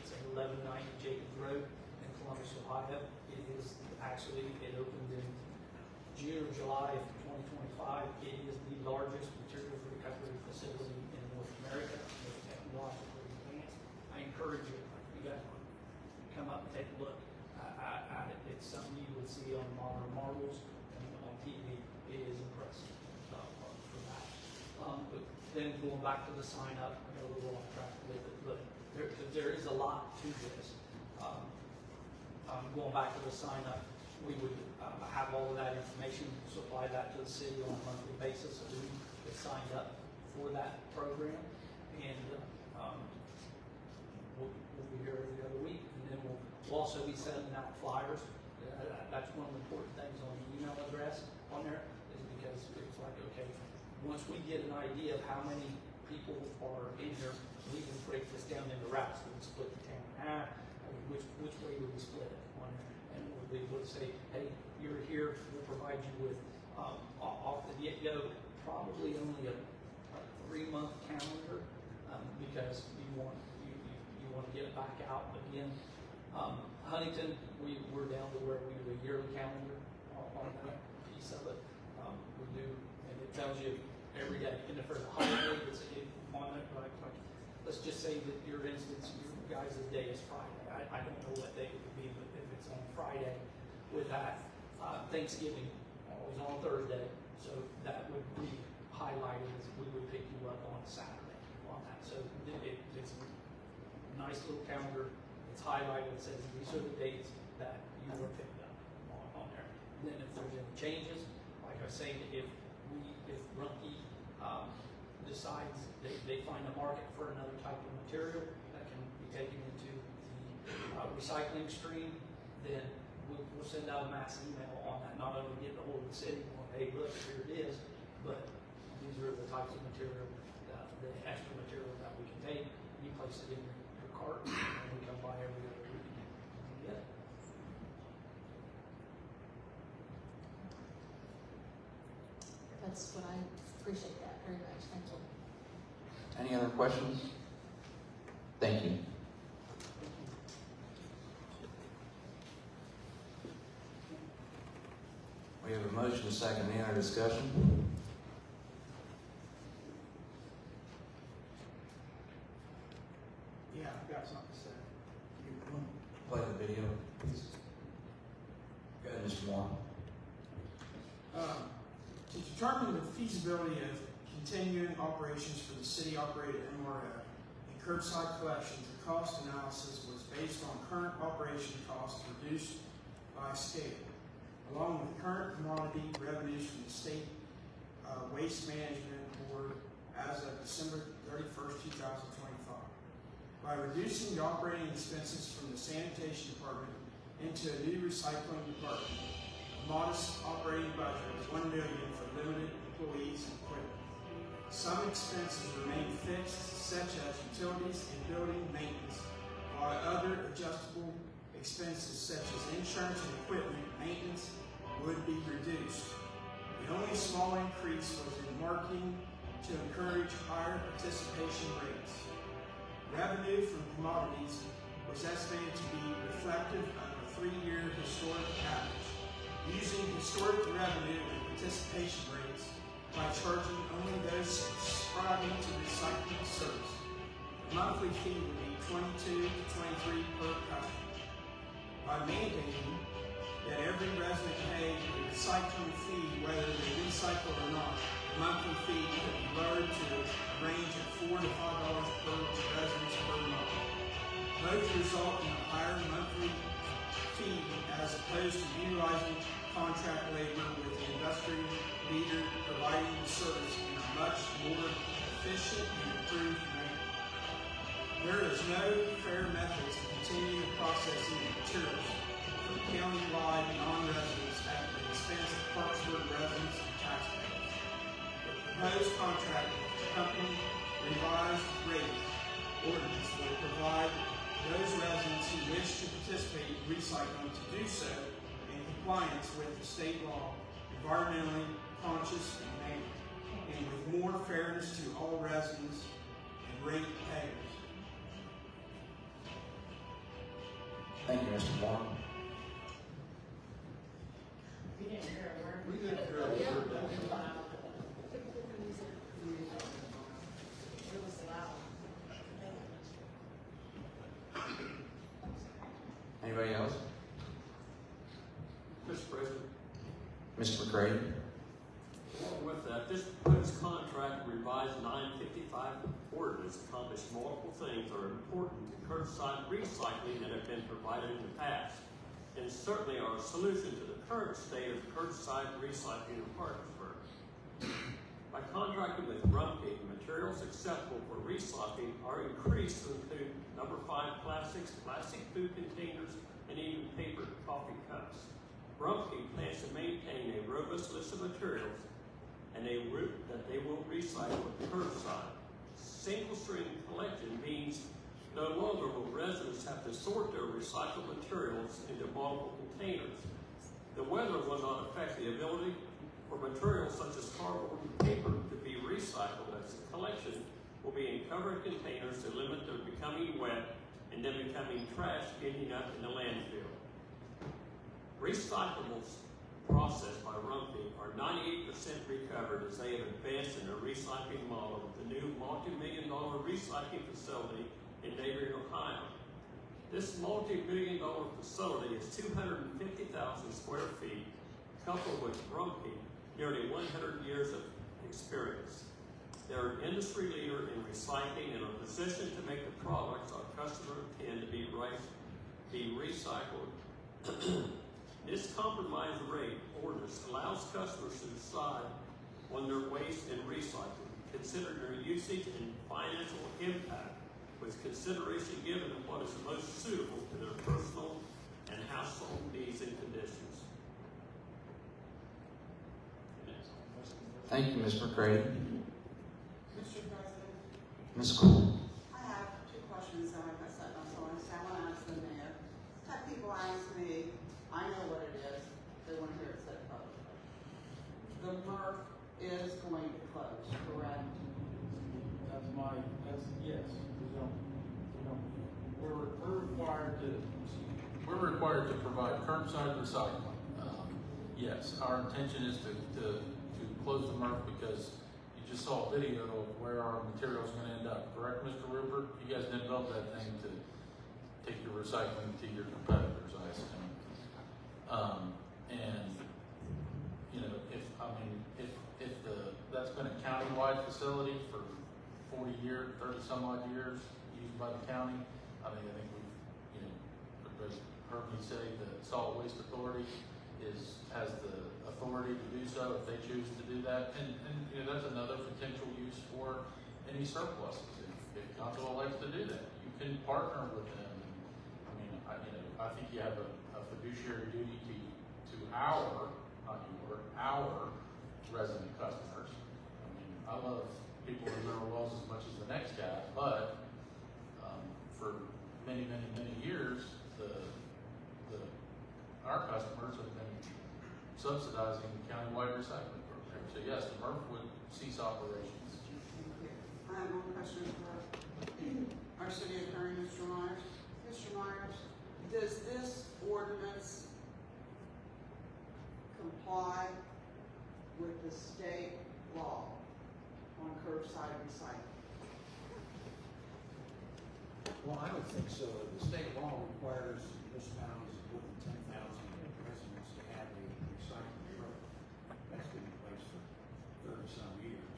It's at 1190 Jacobs Road in Columbus, Ohio. It is actually, it opened in June or July of 2025. It is the largest materials recovery facility in North America. It's technologically advanced. I encourage you guys to come up and take a look at it. It's something you would see on Modern Marvels and on TV. It is impressive for that. But then going back to the sign up, I got a little off track with it, but there is a lot to this. Going back to the sign up, we would have all of that information, supply that to the city on a monthly basis of who is signed up for that program, and we'll be here every other week, and then we'll also be sending out flyers. That's one of the important things on the email address on there, is because it's like, okay, once we get an idea of how many people are in here, we can break this down into routes. We can split the town in half. Which way would we split it on there? And we would say, hey, you're here, we'll provide you with off the get-go, probably only a 3-month calendar, because you want to get it back out again. Huntington, we're down to where we do a yearly calendar on that piece of it. We do, and it tells you every day. And if there's a holiday that's on it, like let's just say that your instance, your guys' day is Friday. I don't know what day it would be, but if it's on Friday with that, Thanksgiving is on Thursday, so that would be highlighted as we would pick you up on Saturday on that. So it's a nice little calendar. It's highlighted. It says these are the dates that you were picked up on there. And then if there's any changes, like I say, if Rumpke decides they find a market for another type of material that can be taken into the recycling stream, then we'll send out a mass email on that, not only getting a hold of the city, going, hey, look, here it is, but these are the types of material, the extra material that we can take. You place it in your cart, and we come by every other week and get it. Appreciate that very much, thank you. Any other questions? Thank you. We have a motion, a second, any other discussion? Yeah, I've got something to say. Play the video, please. Go ahead, Mr. Moore. To determine the feasibility of continuing operations for the city-operated MRF and curbside collection, the cost analysis was based on current operation costs reduced by scale, along with current commodity revenues from the State Waste Management Board as of December 31st, 2025. By reducing the operating expenses from the sanitation department into a new recycling department, a modest operating budget of $1 million for limited employees and equipment. Some expenses remain fixed, such as utilities and building maintenance, while other adjustable expenses such as insurance and equipment maintenance would be reduced. The only small increase was in marketing to encourage higher participation rates. Revenue from commodities was estimated to be reflective of a 3-year historic average. Using historic revenue and participation rates by charging only those subscribing to recycling service, the monthly fee would be $22 to $23 per customer. By mandating that every resident pay a recycling fee whether they recycle or not, the monthly fee could be lowered to a range of $4 to $5 per resident per month. Both result in a higher monthly fee as opposed to utilizing contract labor with the industry leader providing the service in a much more efficient and improved manner. There is no fair method to continue the processing of materials for county-wide non-residents at the expense of Parkersburg residents and taxpayers. The proposed contract with the company revised rate ordinance will provide those residents who wish to participate in recycling to do so in compliance with the state law, environmentally conscious and with more fairness to all residents and rate payers. Thank you, Mr. Moore. We didn't hear a word. Anybody else? Mr. President, Mr. McCray? along with that, this proposed contract revised 955 ordinance accomplished multiple things that are important to curbside recycling that have been provided in the past, and certainly are a solution to the current state of curbside recycling in Parkersburg. By contracting with Rumpke, materials acceptable for recycling are increased to include number 5 plastics, plastic food containers, and even paper coffee cups. Rumpke plans to maintain a robust list of materials and that they will recycle at curbside. Single-stream collection means no longer will residents have to sort their recycled materials into multiple containers. The weather will not affect the ability for materials such as cardboard and paper to be recycled, as the collection will be in covered containers to limit their becoming wet and then becoming trash ending up in the landfill. Recyclables processed by Rumpke are 98% recovered as they have advanced in their recycling model with the new multi-million-dollar recycling facility in Neighborhood, Ohio. This multi-million-dollar facility is 250,000 square feet, coupled with Rumpke, nearly 100 years of experience. They're an industry leader in recycling and are positioned to make the products our customers intend to be recycled. This compromise rate ordinance allows customers to decide on their waste and recycling, consider their usage and financial impact, with consideration given of what is most suitable to their personal and household needs and conditions. Thank you, Ms. McCray. Mr. President, Ms. Cole? I have 2 questions that I said, so I want to ask the mayor. Tech people ask me, I know what it is, they want to hear it said publicly. The MRF is going to close. yes, we're required to provide curbside recycling. Yes, our intention is to close the MRF because you just saw a video of where our material is going to end up. Correct, Mr. Rupert? You guys didn't build that thing to take your recycling to your competitors, I assume. And you know, if that's been a county-wide facility for 40 years, 30 some odd years, used by the county. I think we've, everybody's heard me say the Solid Waste Authority has the authority to do so if they choose to do that, and that's another potential use for any surpluses. If council likes to do that, you can partner with them. I think you have a fiduciary duty to our resident customers. I love people in mineral wells as much as the next guy, but for many years, our customers have been subsidizing the countywide recycling program. So yes, the MRF would cease operations. I have one question for our city attorney, Mr. Myers. Mr. Myers, does this ordinance comply with the state law on curbside recycling? Well, I don't think so. The state law requires municipalities with more than 10,000 residents to have a recycling program. That's been in place for 30-some years.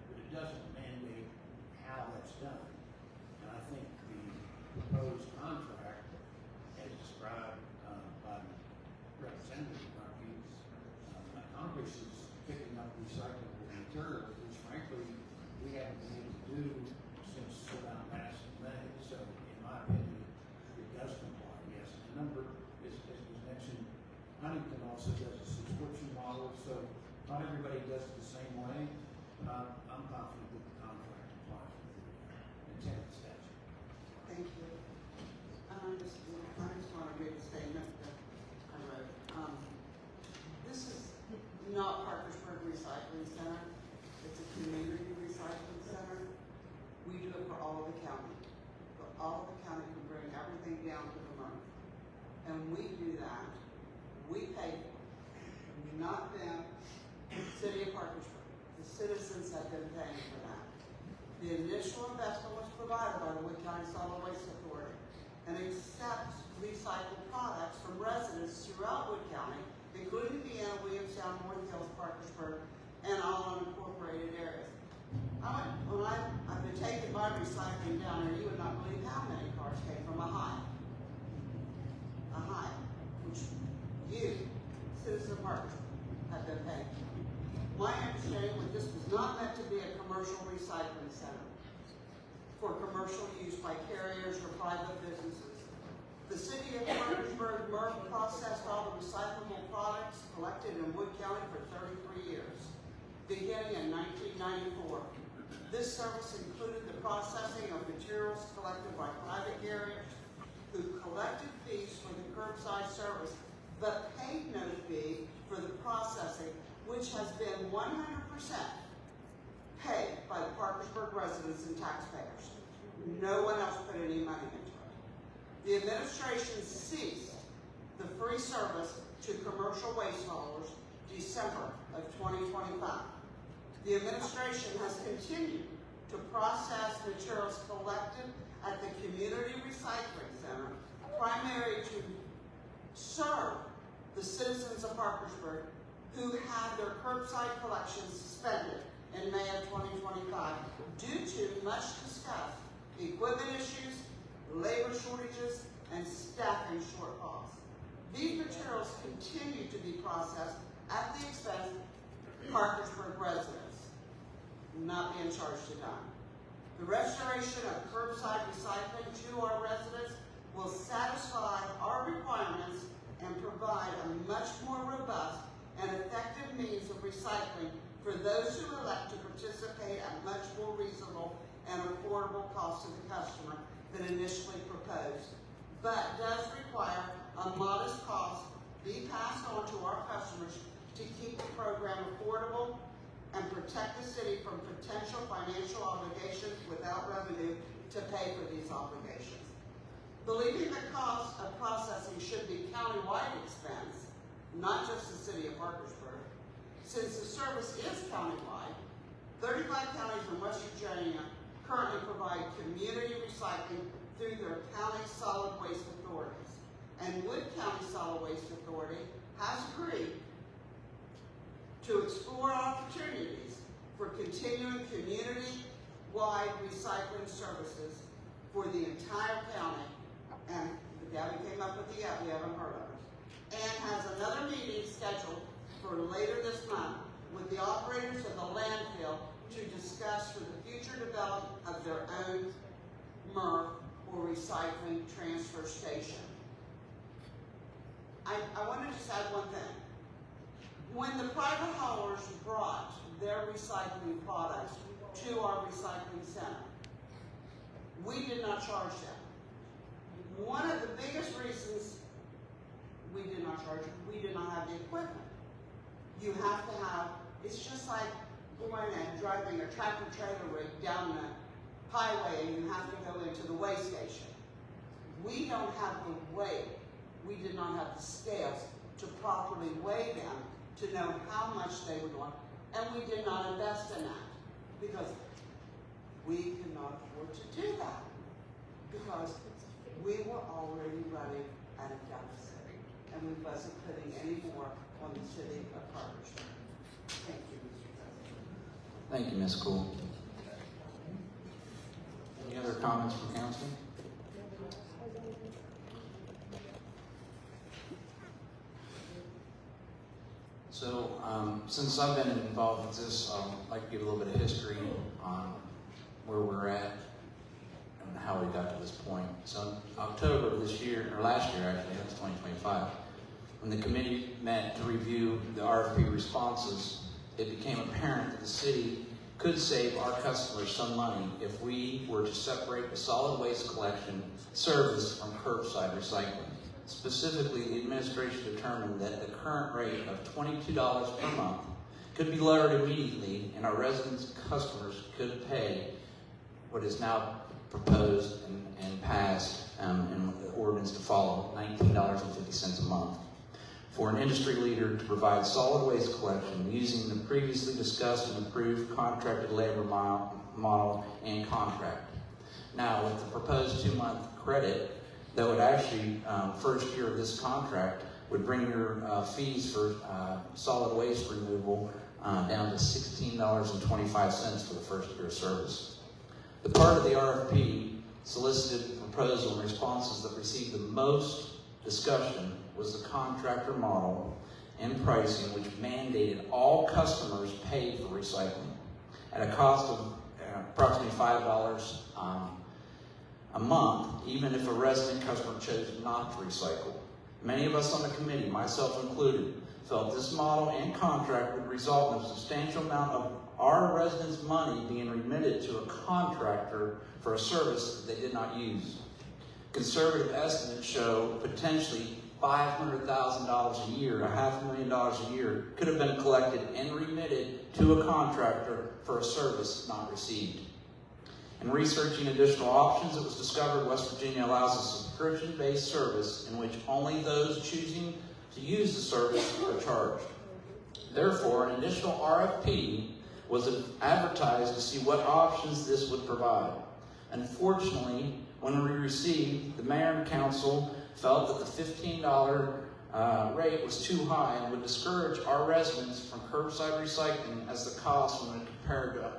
But it doesn't mandate how that's done. And I think the proposed contract, as described by Representative Marquis, Congress is picking up recyclable material, which frankly we haven't been able to do since around last May. So in my opinion, it does comply, yes. And number, as was mentioned, Huntington also does a subscription model, so not everybody does it the same way. But I'm confident that the contract complies with the intent of the statute. Thank you. I just want to read a statement that I wrote. This is not Parkersburg Recycling Center. It's a community recycling center. We do it for all of the county. But all of the county can bring everything down to the MRF. And we do that. We pay for it. Not them. City of Parkersburg. The citizens have been paying for that. The initial investment was provided by the Wood County Solid Waste Authority and accepts recycled products from residents throughout Wood County, including Vienna, Williamstown, North Hills, Parkersburg, and all unincorporated areas. I've been taking my recycling down there. You would not believe how many cars came from a Hive, which you, citizens of Parkersburg, have been paying. My understanding was this was not meant to be a commercial recycling center for commercial use by carriers or private businesses. The city of Parkersburg MRF processed all the recyclable products collected in Wood County for 33 years, beginning in 1994. This service included the processing of materials collected by private carriers who collected fees for the curbside service, but paid no fee for the processing, which has been 100% paid by the Parkersburg residents and taxpayers. No one else put any money into it. The administration ceased the free service to commercial waste haulers December of 2025. The administration has continued to process materials collected at the Community Recycling Center, primarily to serve the citizens of Parkersburg who had their curbside collections suspended in May of 2025 due to much discussed equipment issues, labor shortages, and staffing shortfalls. These materials continue to be processed at the expense of Parkersburg residents, not being charged a dime. The restoration of curbside recycling to our residents will satisfy our requirements and provide a much more robust and effective means of recycling for those who elect to participate at much more reasonable and affordable cost to the customer than initially proposed, but does require a modest cost be passed on to our customers to keep the program affordable and protect the city from potential financial obligations with without revenue to pay for these obligations. Believing the cost of processing should be county-wide expense, not just the city of Parkersburg, since the service is county-wide, 35 counties in West Virginia currently provide community recycling through their county solid waste authorities. And Wood County Solid Waste Authority has agreed to explore opportunities for continuing community-wide recycling services for the entire county. And Gabby came up with the yeah, we haven't heard of it. And has another meeting scheduled for later this month with the operators of the landfill to discuss for the future development of their own MRF or recycling transfer station. I want to just add one thing. When the private haulers brought their recycling products to our recycling center, we did not charge them. One of the biggest reasons we did not charge them, we did not have the equipment. You have to have, it's just like going and driving a tractor trailer rig down the highway and you have to go into the weigh station. We don't have the weight. We did not have the scales to properly weigh them to know how much they would want. And we did not invest in that because we could not afford to do that because we were already running at a deficit and we wasn't putting any more on the city of Parkersburg. Thank you, Mr. President. Thank you, Ms. Cool. Any other comments from council? So, since I've been involved with this, I'd like to give a little bit of history on where we're at and how we got to this point. So, in October of this year, or last year actually, that's 2025, when the committee met to review the RFP responses, it became apparent that the city could save our customers some money if we were to separate the solid waste collection service from curbside recycling. Specifically, the administration determined that the current rate of $22 per month could be lowered immediately and our residents and customers could pay what is now proposed and passed in the ordinance to follow, $19.50 a month, for an industry leader to provide solid waste collection using the previously discussed and approved contracted labor model and contract. Now, with the proposed 2-month credit, that would actually, first year of this contract, would bring your fees for solid waste removal down to $16.25 for the first year of service. The part of the RFP solicited proposal and responses that received the most discussion was the contractor model and pricing, which mandated all customers pay for recycling at a cost of approximately $5 a month, even if a resident customer chose not to recycle. Many of us on the committee, myself included, felt this model and contract would result in a substantial amount of our residents' money being remitted to a contractor for a service that they did not use. Conservative estimates show potentially $500,000 a year, $500,000 a year, could have been collected and remitted to a contractor for a service not received. In researching additional options, it was discovered West Virginia allows a subscription-based service in which only those choosing to use the service are charged. Therefore, an additional RFP was advertised to see what options this would provide. Unfortunately, when we received, the mayor and council felt that the $15 rate was too high and would discourage our residents from curbside recycling as the cost when compared to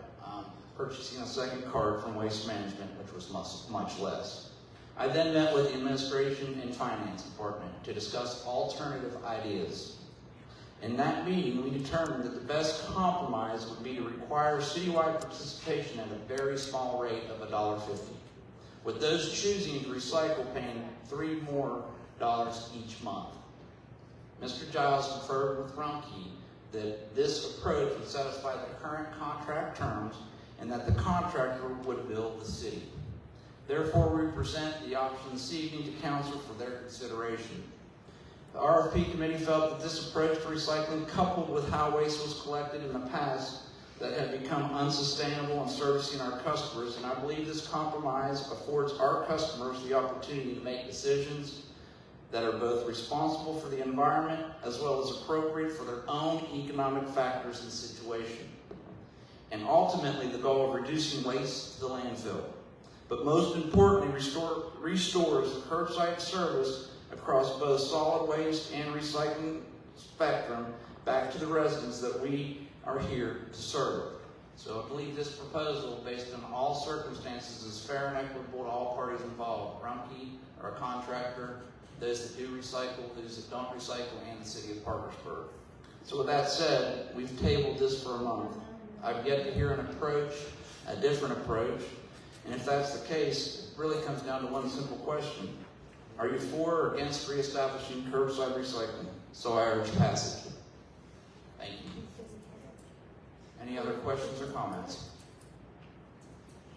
purchasing a second cart from Waste Management, which was much less. I then met with the administration and finance department to discuss alternative ideas. In that meeting, we determined that the best compromise would be to require citywide participation at a very small rate of $1.50, with those choosing to recycle paying $3 more each month. Mr. Giles conferred with Rumpke that this approach would satisfy the current contract terms and that the contractor would bill the city. Therefore, we present the option this evening to council for their consideration. The RFP committee felt that this approach to recycling, coupled with how waste was collected in the past, that have become unsustainable in servicing our customers, and I believe this compromise affords our customers the opportunity to make decisions that are both responsible for the environment as well as appropriate for their own economic factors and situation, and ultimately the goal of reducing waste to the landfill. But most importantly, restores curbside service across both solid waste and recycling spectrum back to the residents that we are here to serve. So I believe this proposal, based on all circumstances, is fair and equitable to all parties involved. Rumpke, our contractor, those that do recycle, those that don't recycle, and the city of Parkersburg. So with that said, we've tabled this for a month. I've yet to hear an approach, a different approach, and if that's the case, it really comes down to one simple question. Are you for or against reestablishing curbside recycling? So I urge passage. Thank you. Any other questions or comments?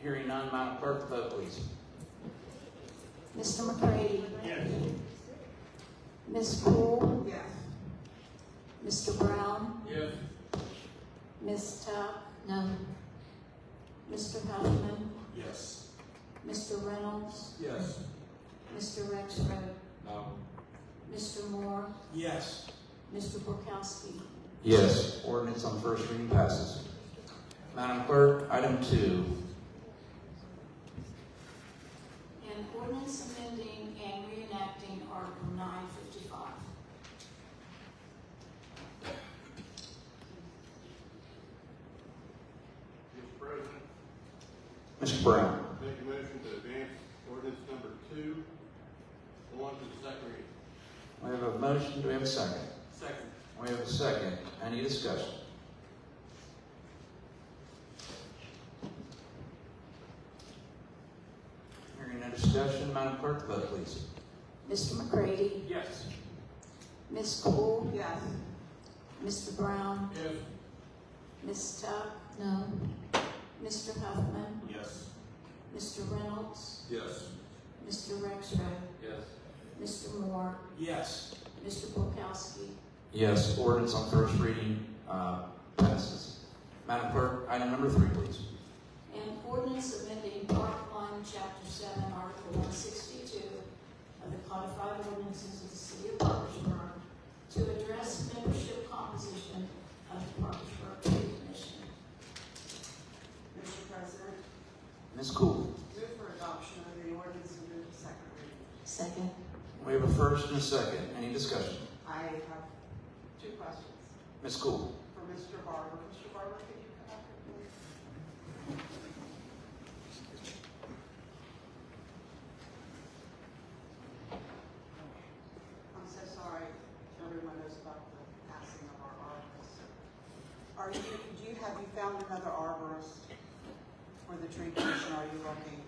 Hearing none, Madam Clerk, vote please. Mr. McCready? Yes. Ms. Poole? Yes. Mr. Brown? Yes. Ms. Tuck? No. Mr. Huffman? Yes. Mr. Reynolds? Yes. Mr. Rexroad? No. Mr. Moore? Yes. Mr. Borkowski? Yes. Ordinance on first reading passes. Madam Clerk, item 2. An ordinance amending and reenacting Article 955. Mr. President, Mr. Brown. make a motion to advance ordinance number 2 on to the second reading. We have a motion. Do we have a second? Second. We have a second. Any discussion? Hearing no discussion, Madam Clerk, vote please. Mr. McCready? Yes. Ms. Poole? Yes. Mr. Brown? Yes. Ms. Tuck? No. Mr. Huffman? Yes. Mr. Reynolds? Yes. Mr. Rexroad? Yes. Mr. Moore? Yes. Mr. Borkowski? Yes. Ordinance on first reading passes. Madam Clerk, item number 3, please. An ordinance amending Part 1, Chapter 7, Article 162 of the Codified Ordinances of the City of Parkersburg to address membership composition of the Parkersburg Tree Commission. Mr. President, Ms. Cool. move for adoption of the ordinance and move to second reading. Second. We have a first and a second. Any discussion? I have 2 questions Ms. Cool. for Mr. Barber. Mr. Barber, could you come up here, please? I'm so sorry. Everyone knows about the passing of our arborist. Have you found another arborist for the tree commission? Are you looking?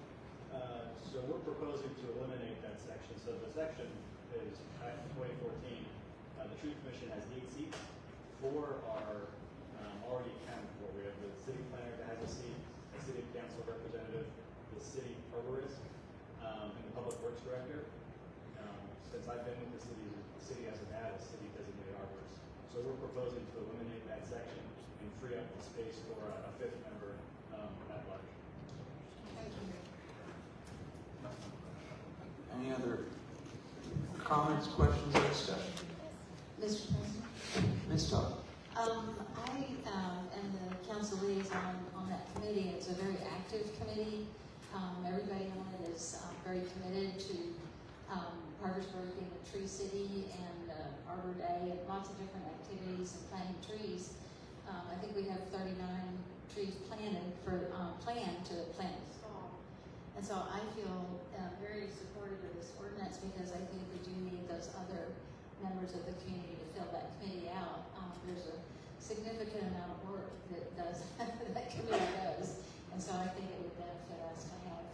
So we're proposing to eliminate that section. So the section is back in 2014. The tree commission has 8 seats. 4 are already accounted for. We have the city planner that has a seat, a city council representative, the city arborist, and the public works director. Since I've been with the city hasn't had a city designated arborist. So we're proposing to eliminate that section and free up the space for a 5th member at large. Thank you. Any other comments, questions, or discussion? Mr. President? Ms. Tuck. I am the council liaison on that committee. It's a very active committee. Everybody on it is very committed to Parkersburg being a tree city and Arbor Day and lots of different activities and planting trees. I think we have 39 trees planted for planned to plant this fall. And so I feel very supportive of this ordinance because I think we do need those other members of the community to fill that committee out. There's a significant amount of work that that committee does, and so I think it would benefit us to have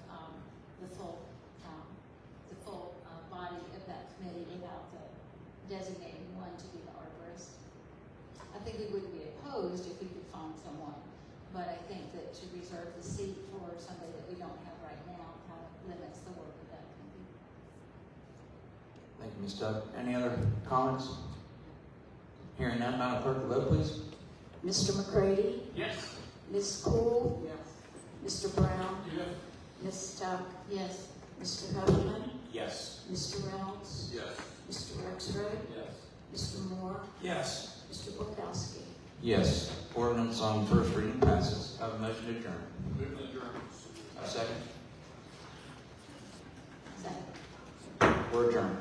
the full body of that committee without the designating one to be the arborist. I think we wouldn't be opposed if we could find someone, but I think that to reserve the seat for somebody that we don't have right now kind of limits the work of that committee. Thank you, Ms. Tuck. Any other comments? Hearing none, Madam Clerk, vote please. Mr. McCready? Yes. Ms. Cool? Yes. Mr. Brown? Yes. Ms. Tuck? Yes. Mr. Huffman? Yes. Mr. Reynolds? Yes. Mr. Rexroad? Yes. Mr. Moore? Yes. Mr. Polkowski? Yes. Ordinance on first reading passes. Have a motion to adjourn. Move to adjourn. A second. Second. We're adjourned.